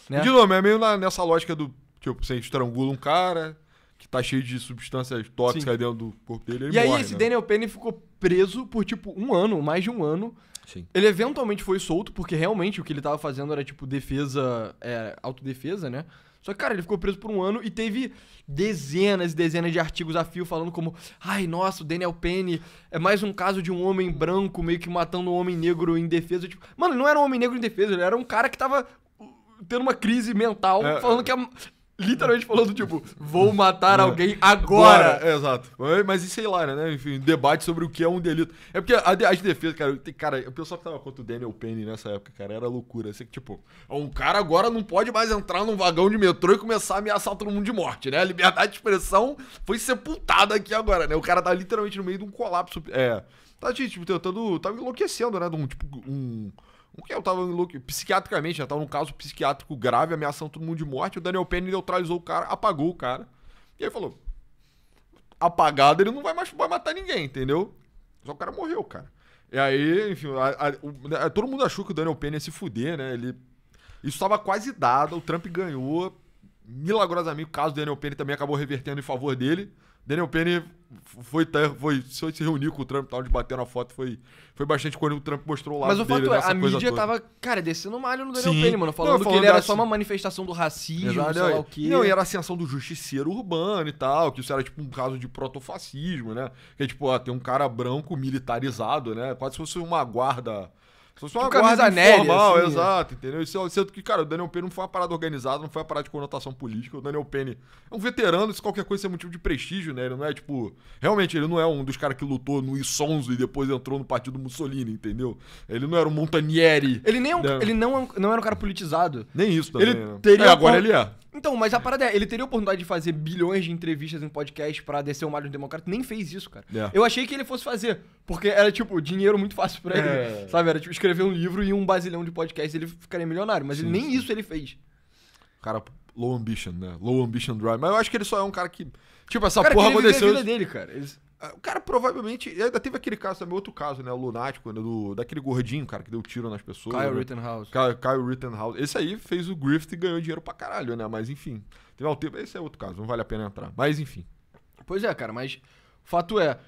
S1: Né?
S2: De novo, é meio nessa lógica do, tipo, você estrangula um cara que tá cheio de substâncias tóxicas dentro do corpo dele, ele morre,
S1: aí esse Daniel Penny ficou preso por, tipo, mais de um ano.
S2: Sim.
S1: Ele eventualmente foi solto, porque realmente o que ele tava fazendo era, tipo, defesa, autodefesa, né? Só que, cara, ele ficou preso por um ano e teve dezenas e dezenas de artigos a fio falando como: ai, nossa, o Daniel Penny é mais um caso de um homem branco meio que matando um homem negro em defesa. Tipo, mano, ele não era um homem negro em defesa, ele era um cara que tava tendo uma crise mental, falando que literalmente falando, tipo, vou matar alguém agora.
S2: Exato. Mas isso sei lá, né? Enfim, debate sobre o que é um delito. É porque as defesas, cara, o pessoal que tava contra o Daniel Penny nessa época, cara, era loucura. Assim, tipo, um cara agora não pode mais entrar num vagão de metrô e começar a ameaçar todo mundo de morte, né? A liberdade de expressão foi sepultada aqui agora, né? O cara tá literalmente no meio de um colapso. Tá, tipo, tava enlouquecendo, né? O que eu tava psiquiatricamente, já tava num caso psiquiátrico grave, ameaçando todo mundo de morte. O Daniel Penny neutralizou o cara, apagou o cara. E aí falou: apagado, ele não vai matar ninguém, entendeu? Só o cara morreu, cara. E aí, enfim, todo mundo achou que o Daniel Penny ia se fuder, né? Isso estava quase dado, o Trump ganhou. Milagrosamente, o caso do Daniel Penny também acabou revertendo em favor dele. Daniel Penny se reuniu com o Trump e tal, de bater na foto, foi bastante quando o Trump mostrou o lado dele.
S1: Mas o fato é, a mídia tava, cara, descendo malho no Daniel Penny, mano, falando que ele era só uma manifestação do racismo, sei lá o quê.
S2: Não, e era a ascensão do justiceiro urbano e tal, que isso era tipo um caso de protofascismo, né? Que é tipo, tem um cara branco militarizado, né? Quase se fosse uma guarda... Se fosse uma guarda informal, assim, exato, entendeu? Sendo que, cara, o Daniel Penny não foi uma parada organizada, não foi uma parada de conotação política. O Daniel Penny é um veterano, se qualquer coisa é motivo de prestígio, né? Ele não é, tipo... Realmente, ele não é um dos caras que lutou no Isonzo e depois entrou no partido Mussolini, entendeu? Ele não era um Montanieri.
S1: Ele não era um cara politizado.
S2: Nem isso também,
S1: ele
S2: né?
S1: Teria
S2: agora ele é.
S1: Então, mas a parada é, ele teria a oportunidade de fazer bilhões de entrevistas em podcast pra descer o malho do democrata, nem fez isso, cara. Eu achei que ele fosse fazer, porque era, tipo, dinheiro muito fácil pra ele, sabe? Era, tipo, escrever um livro e um bazilhão de podcast ele ficaria milionário, mas nem isso ele fez.
S2: Cara, low ambition, né? Low ambition drive. Mas eu acho que ele só é um cara que... Tipo, essa
S1: cara,
S2: porra aconteceu...
S1: A vida dele, cara.
S2: O cara provavelmente... Ainda teve aquele caso também, outro caso, né? O lunático, né? Daquele gordinho, cara, que deu tiro nas pessoas.
S1: Kyle Rittenhouse.
S2: Kyle Rittenhouse. Esse aí fez o grift e ganhou dinheiro pra caralho, né? Mas enfim. Esse é outro caso, não vale a pena entrar. Mas enfim.
S1: Pois é, cara, mas o fato é...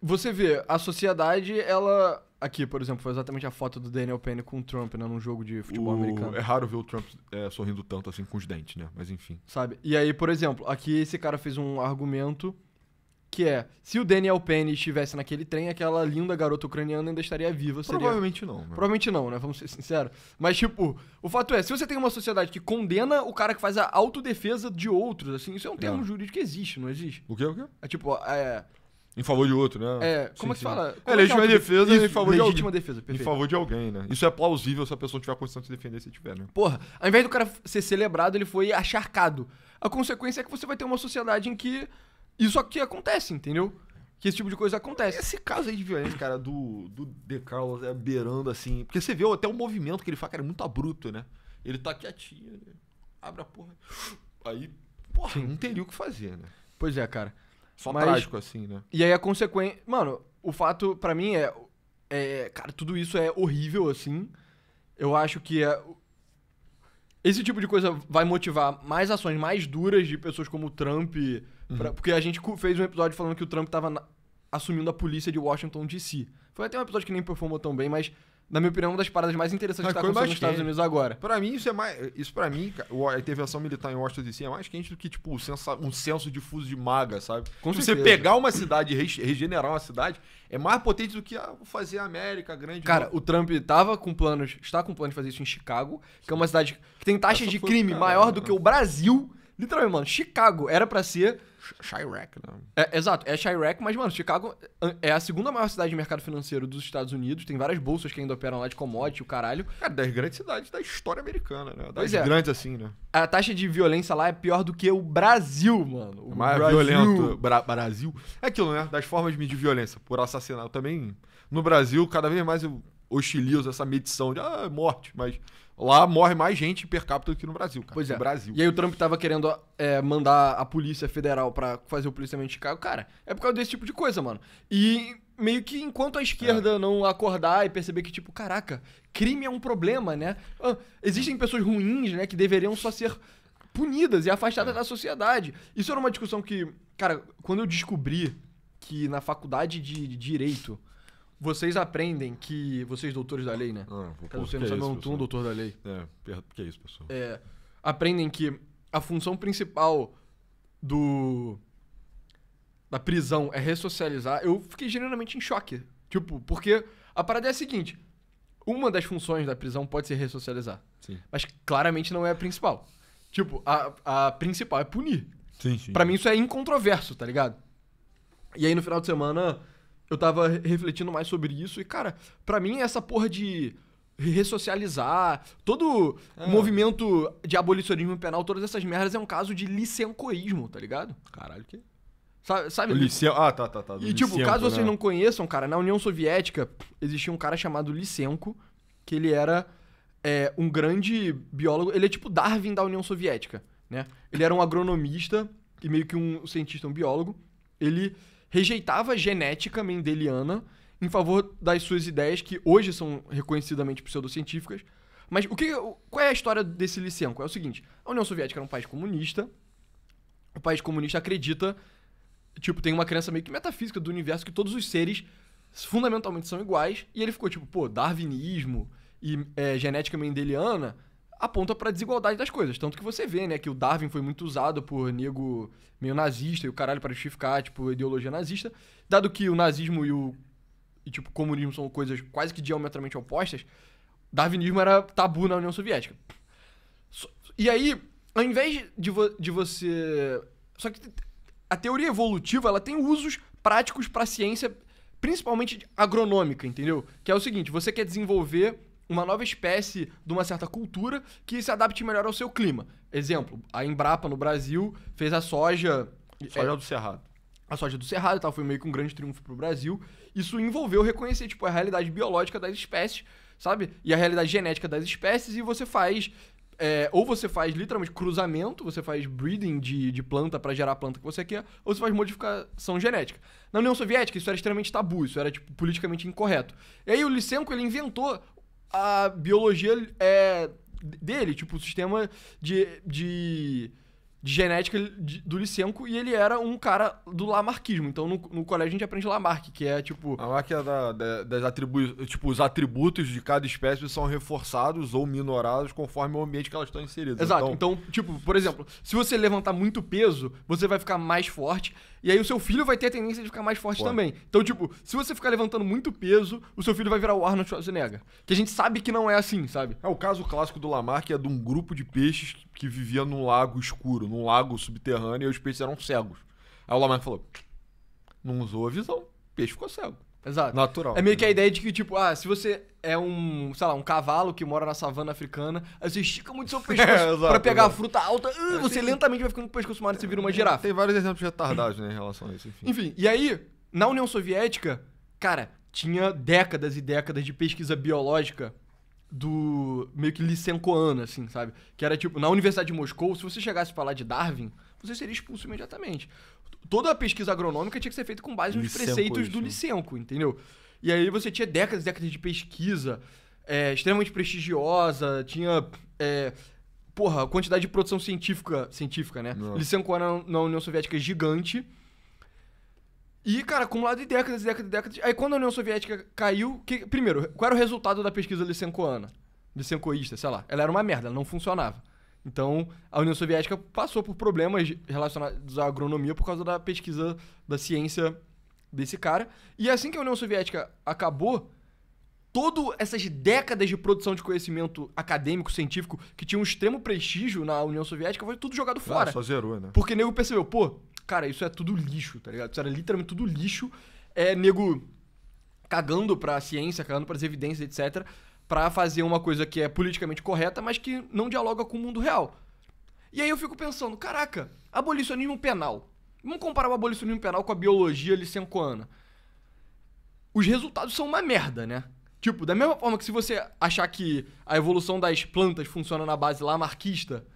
S1: Você vê, a sociedade, ela... Aqui, por exemplo, foi exatamente a foto do Daniel Penny com o Trump, né? Num jogo de futebol americano.
S2: É raro ver o Trump sorrindo tanto assim com os dentes, né? Mas enfim.
S1: Sabe? E aí, por exemplo, aqui esse cara fez um argumento que é... Se o Daniel Penny estivesse naquele trem, aquela linda garota ucraniana ainda estaria viva.
S2: Provavelmente não, né?
S1: Provavelmente não, né? Vamos ser sinceros. Mas, tipo, o fato é, se você tem uma sociedade que condena o cara que faz a autodefesa de outros, assim, isso é um termo jurídico que existe, não existe?
S2: O quê?
S1: É tipo,
S2: em favor de outro, né?
S1: Como é que se fala?
S2: Legítima defesa em favor de alguém.
S1: Legítima defesa, perfeito.
S2: Em favor de alguém, né? Isso é plausível se a pessoa tiver a condição de se defender, se tiver, né?
S1: Porra, ao invés do cara ser celebrado, ele foi acharcado. A consequência é que você vai ter uma sociedade em que isso aqui acontece, entendeu? Que esse tipo de coisa acontece.
S2: Esse caso aí de violência, cara, do De Carlos beirando, assim... Porque você vê até o movimento que ele faz, cara, é muito abrupto, né? Ele tá quietinho, ele abre a porra... Aí, porra, não teria o que fazer, né?
S1: Pois é, cara.
S2: Só trágico, assim, né?
S1: E aí a consequência... Mano, o fato, pra mim, cara, tudo isso é horrível, assim. Eu acho que esse tipo de coisa vai motivar mais ações mais duras de pessoas como o Trump. Porque a gente fez um episódio falando que o Trump tava assumindo a polícia de Washington, D.C. Foi até um episódio que nem performou tão bem, mas, na minha opinião, uma das paradas mais interessantes que tá acontecendo nos Estados Unidos agora.
S2: Pra mim, isso pra mim, a intervenção militar em Washington, D.C. é mais quente do que, tipo, um senso difuso de maga, sabe? Você pegar uma cidade e regenerar uma cidade é mais potente do que fazer a América grande.
S1: Cara, o Trump está com planos de fazer isso em Chicago, que é uma cidade que tem taxas de crime maior do que o Brasil. Literalmente, mano, Chicago era pra ser...
S2: Chirac, né?
S1: Exato, é Chirac, mas, mano, Chicago é a segunda maior cidade de mercado financeiro dos Estados Unidos. Tem várias bolsas que ainda operam lá de commodity, o caralho.
S2: Cara, das grandes cidades da história americana, né? Das grandes assim, né?
S1: A taxa de violência lá é pior do que o Brasil, mano. O
S2: mais violento. Brasil. É aquilo, né? Das formas de medir violência por assassinato. Também, no Brasil, cada vez mais eu hostilizo essa medição de morte, mas... Lá morre mais gente per capita do que no Brasil, cara.
S1: Pois é.
S2: No Brasil.
S1: E aí o Trump tava querendo mandar a Polícia Federal pra fazer o policiamento de Chicago. Cara, é por causa desse tipo de coisa, mano. E meio que enquanto a esquerda não acordar e perceber que, tipo, caraca, crime é um problema, né? Existem pessoas ruins, né, que deveriam só ser punidas e afastadas da sociedade. Isso era uma discussão que, cara, quando eu descobri que na faculdade de Direito... Vocês aprendem que... Vocês, doutores da lei, né? Caso você não saiba, eu um doutor da lei.
S2: Que é isso, pessoal?
S1: Aprendem que a função principal da prisão é ressocializar. Eu fiquei genuinamente em choque. Tipo, porque a parada é a seguinte. Uma das funções da prisão pode ser ressocializar.
S2: Sim.
S1: Mas claramente não é a principal. Tipo, a principal é punir.
S2: Sim, sim.
S1: Pra mim isso é incontroverso, tá ligado? E aí no final de semana... Eu tava refletindo mais sobre isso e, cara, pra mim essa porra de ressocializar, todo movimento de abolicionismo penal, todas essas merdas é um caso de licencoísmo, tá ligado?
S2: Caralho, que?
S1: Sabe?
S2: Tá.
S1: E, tipo, caso vocês não conheçam, cara, na União Soviética existia um cara chamado Lysenko, que ele era um grande biólogo, ele é tipo Darwin da União Soviética, né? Ele era um agronomista e meio que um cientista, um biólogo. Ele... rejeitava a genética mendeliana em favor das suas ideias, que hoje são reconhecidamente pseudocientíficas. Mas qual é a história desse Lysenko? É o seguinte, a União Soviética era um país comunista, o país comunista acredita, tipo, tem uma crença meio que metafísica do universo que todos os seres fundamentalmente são iguais, e ele ficou tipo, pô, darwinismo e genética mendeliana aponta pra desigualdade das coisas. Tanto que você vê, né, que o Darwin foi muito usado por nego meio nazista e o caralho pra justificar, tipo, ideologia nazista. Dado que o nazismo e tipo, o comunismo são coisas quase que diametralmente opostas, darwinismo era tabu na União Soviética. E aí, ao invés de você... Só que a teoria evolutiva, ela tem usos práticos pra ciência, principalmente agronômica, entendeu? Que é o seguinte, você quer desenvolver... uma nova espécie de uma certa cultura que se adapte melhor ao seu clima. Exemplo, a Embrapa no Brasil fez a soja...
S2: Soja do Cerrado.
S1: A soja do Cerrado e tal, foi meio que um grande triunfo pro Brasil. Isso envolveu reconhecer, tipo, a realidade biológica das espécies, sabe? E a realidade genética das espécies, e você faz... ou você faz literalmente cruzamento, você faz breeding de planta pra gerar a planta que você quer, ou você faz modificação genética. Na União Soviética, isso era extremamente tabu, isso era, tipo, politicamente incorreto. E aí o Lysenko, ele inventou a biologia dele, tipo, o sistema de genética do Lysenko, e ele era um cara do lamarquismo. Então, no colégio a gente aprende Lamarck, que é, tipo...
S2: Lamarck é das atributos... Tipo, os atributos de cada espécie são reforçados ou minorados conforme o ambiente que elas estão inseridas.
S1: Exato. Então, tipo, por exemplo, se você levantar muito peso, você vai ficar mais forte, e aí o seu filho vai ter a tendência de ficar mais forte também. Então, tipo, se você ficar levantando muito peso, o seu filho vai virar o Arnold Schwarzenegger. Que a gente sabe que não é assim, sabe?
S2: O caso clássico do Lamarck é de um grupo de peixes que vivia num lago escuro, num lago subterrâneo, e os peixes eram cegos. Aí o Lamarck falou, não usou a visão, o peixe ficou cego.
S1: Exato.
S2: Natural.
S1: É meio que a ideia de que, tipo, se você é um cavalo que mora na savana africana, aí você estica muito seu pescoço pra pegar a fruta alta, você lentamente vai ficando com o pescoço maior e você vira uma girafa.
S2: Tem vários exemplos retardados, né, em relação a isso,
S1: Enfim, e aí, na União Soviética, cara, tinha décadas e décadas de pesquisa biológica do meio que lysenkoana, assim, sabe? Que era, tipo, na Universidade de Moscou, se você chegasse a falar de Darwin, você seria expulso imediatamente. Toda a pesquisa agronômica tinha que ser feita com base nos preceitos do Lysenko, entendeu? E aí você tinha décadas e décadas de pesquisa extremamente prestigiosa, tinha... a quantidade de produção científica, né? Lysenko era na União Soviética gigante. E, cara, acumulado de décadas e décadas e décadas. Aí quando a União Soviética caiu, primeiro, qual era o resultado da pesquisa lisencoísta, sei lá? Ela era uma merda, ela não funcionava. Então, a União Soviética passou por problemas relacionados à agronomia por causa da pesquisa da ciência desse cara. E assim que a União Soviética acabou, todas essas décadas de produção de conhecimento acadêmico, científico, que tinha um extremo prestígio na União Soviética, foi tudo jogado fora.
S2: Só zerou, né?
S1: Porque nego percebeu, pô, cara, isso é tudo lixo, tá ligado? Isso era literalmente tudo lixo. É nego cagando pra ciência, cagando pras evidências, etc., pra fazer uma coisa que é politicamente correta, mas que não dialoga com o mundo real. E aí eu fico pensando, caraca, abolicionismo penal. Vamos comparar o abolicionismo penal com a biologia lisencoana. Os resultados são uma merda, né? Tipo, da mesma forma que se você achar que a evolução das plantas funciona na base lamarquista,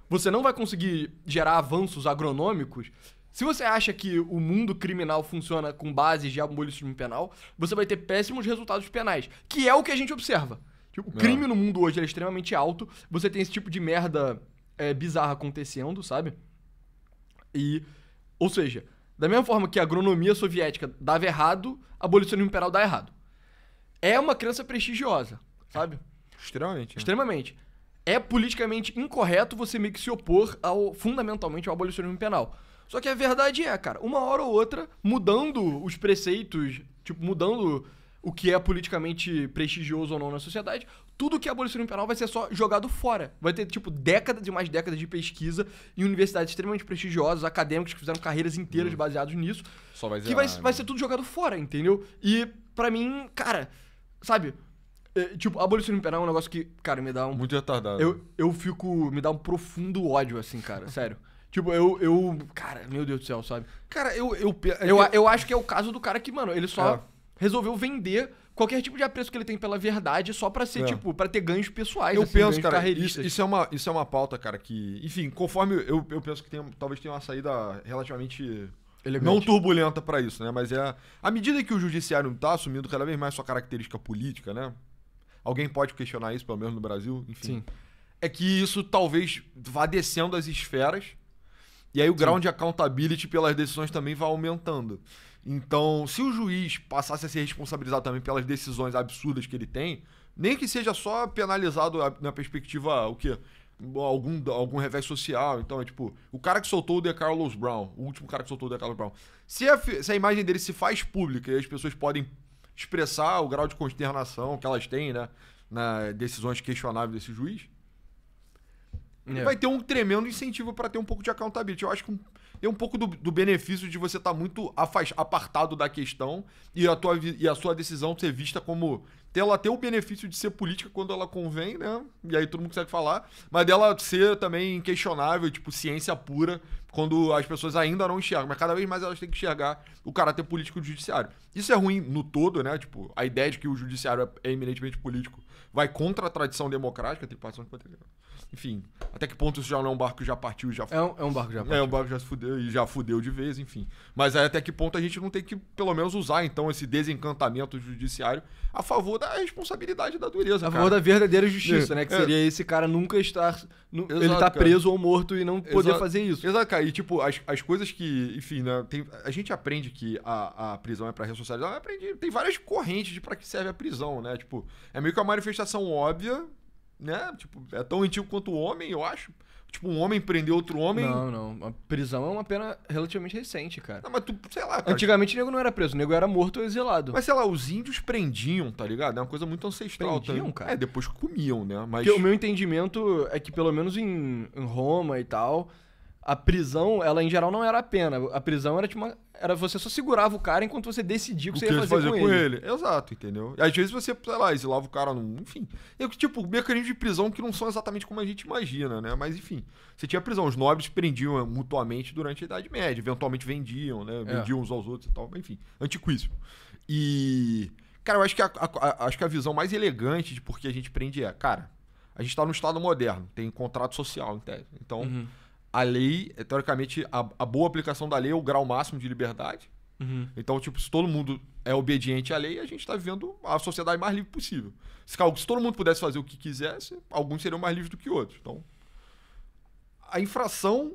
S1: você não vai conseguir gerar avanços agronômicos. Se você acha que o mundo criminal funciona com bases de abolicionismo penal, você vai ter péssimos resultados penais, que é o que a gente observa. Tipo, o crime no mundo hoje é extremamente alto, você tem esse tipo de merda bizarra acontecendo, sabe? Ou seja, da mesma forma que a agronomia soviética dava errado, abolicionismo penal dá errado. É uma crença prestigiosa, sabe?
S2: Extremamente.
S1: Extremamente. É politicamente incorreto você meio que se opor fundamentalmente ao abolicionismo penal. Só que a verdade é, cara, uma hora ou outra, mudando os preceitos, tipo, mudando o que é politicamente prestigioso ou não na sociedade, tudo que é abolicionismo penal vai ser só jogado fora. Vai ter, tipo, décadas e mais décadas de pesquisa em universidades extremamente prestigiosas, acadêmicos que fizeram carreiras inteiras baseados nisso.
S2: Só vai
S1: que vai ser tudo jogado fora, entendeu? E, pra mim, cara, sabe... Tipo, abolicionismo penal é um negócio que, cara, me dá um...
S2: Muito retardado.
S1: Eu fico... Me dá um profundo ódio, assim, cara. Sério. Tipo, cara, meu Deus do céu, sabe?
S2: Cara,
S1: eu acho que é o caso do cara que, mano, ele só resolveu vender qualquer tipo de apreço que ele tem pela verdade só pra ser, tipo, pra ter ganhos pessoais.
S2: Eu
S1: assim,
S2: penso, cara,
S1: carreiristas.
S2: isso é uma pauta, cara, que... Enfim, conforme... Eu penso que talvez tenha uma saída relativamente... Elegante. Não turbulenta pra isso, né? Mas à medida que o judiciário tá assumindo cada vez mais sua característica política, né? Alguém pode questionar isso, pelo menos no Brasil, enfim.
S1: Sim.
S2: É que isso talvez vá descendo as esferas e aí o grau de accountability pelas decisões também vai aumentando. Então, se o juiz passasse a ser responsabilizado também pelas decisões absurdas que ele tem, nem que seja só penalizado na perspectiva, o quê? Algum revés social. Então, é tipo, o cara que soltou o DeCarlos Brown, o último cara que soltou o DeCarlos Brown, se a imagem dele se faz pública e as pessoas podem expressar o grau de consternação que elas têm, né, nas decisões questionáveis desse juiz, vai ter um tremendo incentivo para ter um pouco de accountability. Eu acho que tem um pouco do benefício de você estar muito apartado da questão e a sua decisão ser vista como... Ela ter o benefício de ser política quando ela convém, né? E aí todo mundo consegue falar. Mas dela ser também inquestionável, tipo, ciência pura, quando as pessoas ainda não enxergam. Mas cada vez mais elas têm que enxergar o caráter político do judiciário. Isso é ruim no todo, né? Tipo, a ideia de que o judiciário é eminentemente político vai contra a tradição democrática. Enfim, até que ponto isso já não é um barco que já partiu e já...
S1: É um barco que já partiu.
S2: É um barco que já se fudeu e já fudeu de vez, enfim. Mas aí até que ponto a gente não tem que, pelo menos, usar, então, esse desencantamento judiciário a favor da responsabilidade da dureza,
S1: a favor da verdadeira justiça, né? Que seria esse cara nunca estar... ele tá preso ou morto e não poder fazer isso.
S2: Exato, cara. E, tipo, as coisas que... Enfim, né? A gente aprende que a prisão é pra ressocializar. Tem várias correntes de pra que serve a prisão, né? Tipo, é meio que uma manifestação óbvia, né? Tipo, é tão antigo quanto o homem, eu acho. Tipo, um homem prender outro homem...
S1: Não. A prisão é uma pena relativamente recente, cara.
S2: Não, mas sei lá, cara.
S1: Antigamente o nego não era preso, o nego era morto ou exilado.
S2: Mas, sei lá, os índios prendiam, tá ligado? É uma coisa muito ancestral.
S1: Prendiam, cara?
S2: Depois comiam, né? Mas...
S1: Porque o meu entendimento é que, pelo menos em Roma e tal, a prisão, ela em geral não era a pena. A prisão era tipo era você só segurava o cara enquanto você decidia o que você ia fazer com ele.
S2: Exato, entendeu? E às vezes você, sei lá, exilava o cara enfim. Tipo, mecanismos de prisão que não são exatamente como a gente imagina, né? Mas enfim, você tinha prisão. Os nobres prendiam mutuamente durante a Idade Média. Eventualmente vendiam, né? Vendiam uns aos outros e tal. Enfim, antiquíssimo. E... Cara, eu acho que acho que a visão mais elegante de por que a gente prende cara, a gente tá num estado moderno. Tem contrato social, em tese. Então... A lei, teoricamente, a boa aplicação da lei é o grau máximo de liberdade. Então, tipo, se todo mundo é obediente à lei, a gente tá vivendo a sociedade mais livre possível. Se todo mundo pudesse fazer o que quisesse, alguns seriam mais livres do que outros. Então, a infração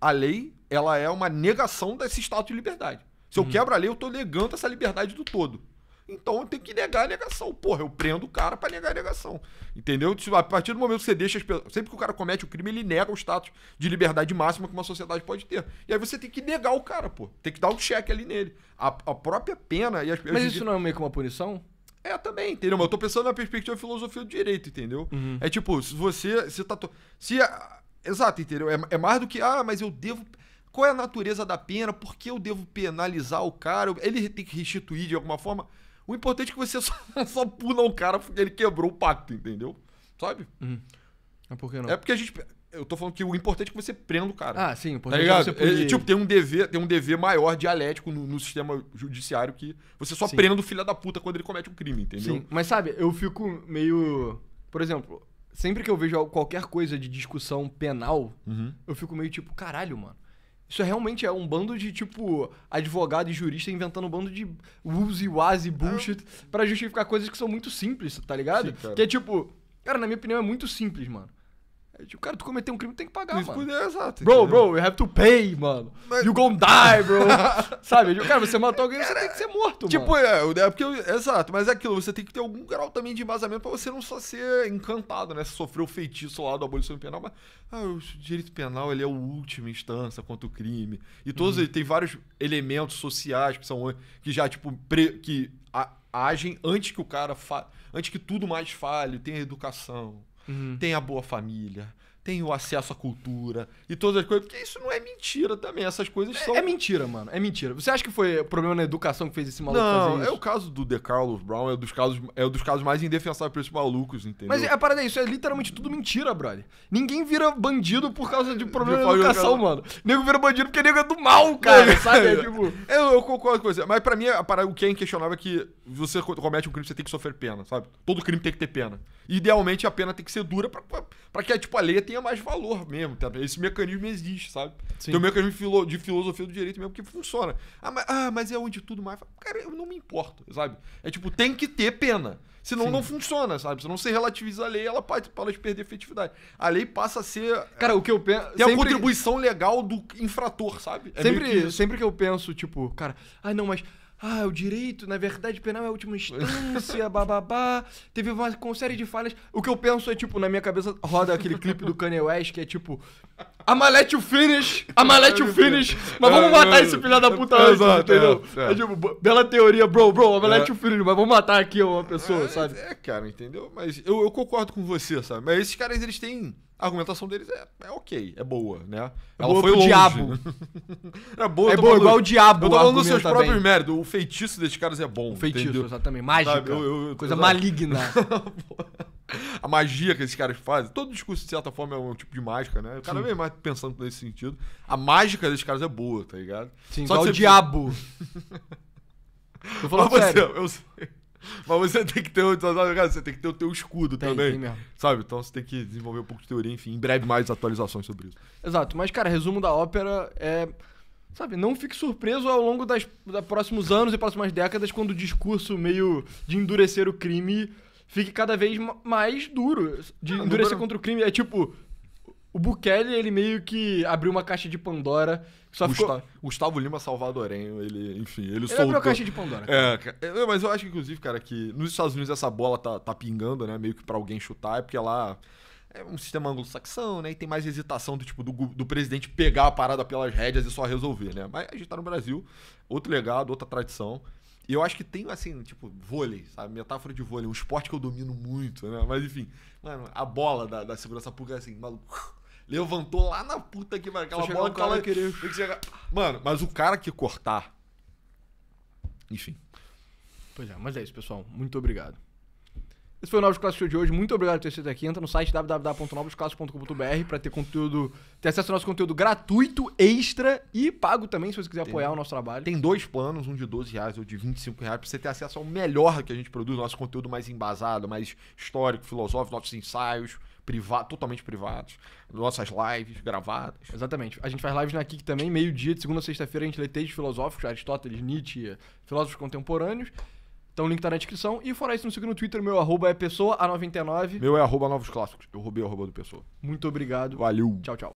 S2: à lei, ela é uma negação desse estado de liberdade. Se eu quebro a lei, eu tô negando essa liberdade do todo. Então eu tenho que negar a negação. Porra, eu prendo o cara pra negar a negação. Entendeu? A partir do momento que você deixa as pessoas... Sempre que o cara comete o crime, ele nega o status de liberdade máxima que uma sociedade pode ter. E aí você tem que negar o cara, pô. Tem que dar um cheque ali nele. A própria pena...
S1: Mas isso não é meio que uma punição?
S2: É, também, entendeu? Mas eu tô pensando na perspectiva da filosofia do direito, entendeu? É tipo, se você... Exato, entendeu? É mais do que... mas eu devo... Qual é a natureza da pena? Por que eu devo penalizar o cara? Ele tem que restituir de alguma forma... O importante é que você só puna um cara porque ele quebrou o pacto, entendeu? Sabe?
S1: Mas por que não?
S2: É porque a gente... Eu tô falando que o importante é que você prenda o cara.
S1: Ah, sim. O
S2: importante é você punir. Tipo, tem um dever maior dialético no sistema judiciário que você só prenda o filho da puta quando ele comete um crime, entendeu?
S1: Sim, mas sabe, eu fico meio... Por exemplo, sempre que eu vejo qualquer coisa de discussão penal, eu fico meio tipo, caralho, mano. Isso realmente é um bando de, tipo, advogado e jurista inventando um bando de woozy-wazy bullshit pra justificar coisas que são muito simples, tá ligado? Sim, que é tipo... Cara, na minha opinião é muito simples, mano. É tipo, cara, tu cometeu um crime, tem que pagar, mano.
S2: Exato.
S1: Bro, you have to pay, mano. You gonna die, bro. Sabe? Cara, você matou alguém, você tem que ser morto,
S2: tipo,
S1: mano.
S2: É porque... Exato, mas é aquilo, você tem que ter algum grau também de embasamento pra você não só ser encantado, né? Você sofreu o feitiço lá da abolição penal, mas... o direito penal, ele é a última instância contra o crime. E todos ele tem vários elementos sociais que já, tipo, que agem antes que o cara... Antes que tudo mais falhe. Tem a educação... Tem a boa família, tem o acesso à cultura e todas as coisas. Porque isso não é mentira também. Essas coisas são...
S1: É mentira, mano. É mentira. Você acha que foi o problema na educação que fez esse maluco fazer isso?
S2: Não, é o caso do DeCarlos Brown. É um dos casos mais indefensáveis pra esses malucos, entendeu?
S1: Mas a parada é isso. É literalmente tudo mentira, brother. Ninguém vira bandido por causa de problema na educação, mano. Nego vira bandido porque nego é do mal, cara. Sabe? Tipo...
S2: Eu concordo com você. Mas pra mim, o que é inquestionável é que você comete um crime, você tem que sofrer pena, sabe? Todo crime tem que ter pena. Idealmente, a pena tem que ser dura pra que tipo, a lei tenha mais valor mesmo. Tá? Esse mecanismo existe, sabe? Sim. Tem um mecanismo de filosofia do direito mesmo que funciona. Mas é onde tudo mais... Cara, eu não me importo, sabe? É tipo, tem que ter pena. Senão não funciona, sabe? Se não você relativiza a lei, ela pode perder efetividade. A lei passa a ser...
S1: Cara, o que eu penso...
S2: Tem a contribuição legal do infrator, sabe?
S1: Sempre que eu penso, tipo, cara... não, mas... o direito, na verdade, penal é a última instância, bababá. Teve uma série de falhas. O que eu penso é, tipo, na minha cabeça roda aquele clipe do Kanye West, que é tipo... I'm gonna let you finish, mas vamos matar esse filho da puta antes, entendeu? É tipo, bela teoria, bro, I'm gonna let you finish, mas vamos matar aqui uma pessoa, sabe?
S2: Cara, entendeu? Mas eu concordo com você, sabe? Mas esses caras, eles têm... A argumentação deles é ok, é boa, né?
S1: Ela foi longe. Diabo.
S2: É boa,
S1: igual o diabo.
S2: Eu tô falando dos seus próprios méritos. O feitiço desses caras é bom.
S1: O feitiço,
S2: entendeu?
S1: Exatamente. Mágica. Coisa maligna.
S2: A magia que esses caras fazem. Todo discurso, de certa forma, é um tipo de mágica, né? O cara vem mais pensando nesse sentido. A mágica desses caras é boa, tá ligado?
S1: Sim, só igual o diabo. Tô falando sério.
S2: Eu sei. Mas você tem que ter o teu escudo também.
S1: Tem mesmo.
S2: Sabe? Então você tem que desenvolver um pouco de teoria, enfim. Em breve mais atualizações sobre isso.
S1: Exato. Mas, cara, resumo da ópera é... Sabe, não fique surpreso ao longo dos próximos anos e próximas décadas quando o discurso meio de endurecer o crime fique cada vez mais duro. De endurecer contra o crime. É tipo... O Bukele, ele meio que abriu uma caixa de Pandora.
S2: Gustavo Lima Salvadorenho, ele soltou...
S1: abriu a caixa de Pandora.
S2: Mas eu acho, inclusive, cara, que nos Estados Unidos essa bola tá pingando, né? Meio que pra alguém chutar, porque lá é um sistema anglo-saxão, né? E tem mais hesitação do presidente pegar a parada pelas rédeas e só resolver, né? Mas a gente tá no Brasil, outro legado, outra tradição. E eu acho que tem, assim, tipo, vôlei, sabe? Metáfora de vôlei, um esporte que eu domino muito, né? Mas, enfim, mano, a bola da segurança pública, assim, maluco... Levantou lá na puta que vai aquela bola que ela queria. Mano, mas o cara que cortar. Enfim.
S1: Pois é, mas é isso, pessoal. Muito obrigado. Esse foi o Novos Clássicos de hoje. Muito obrigado por ter sido aqui. Entra no site www.novosclassicos.com.br pra ter acesso ao nosso conteúdo gratuito, extra e pago também, se você quiser apoiar o nosso trabalho.
S2: Tem 2 planos, um de R$12 ou de R$25, pra você ter acesso ao melhor que a gente produz, nosso conteúdo mais embasado, mais histórico, filosófico, nossos ensaios. Totalmente privados. Nossas lives gravadas.
S1: Exatamente. A gente faz lives na Kik também, meio-dia, de segunda a sexta-feira, a gente lê textos filosóficos, Aristóteles, Nietzsche, filósofos contemporâneos. Então o link tá na descrição. E fora isso, nos siga no Twitter, meu arroba é pessoa, A99.
S2: Meu é @novosclássicos. Eu roubei o arroba do Pessoa.
S1: Muito obrigado.
S2: Valeu.
S1: Tchau, tchau.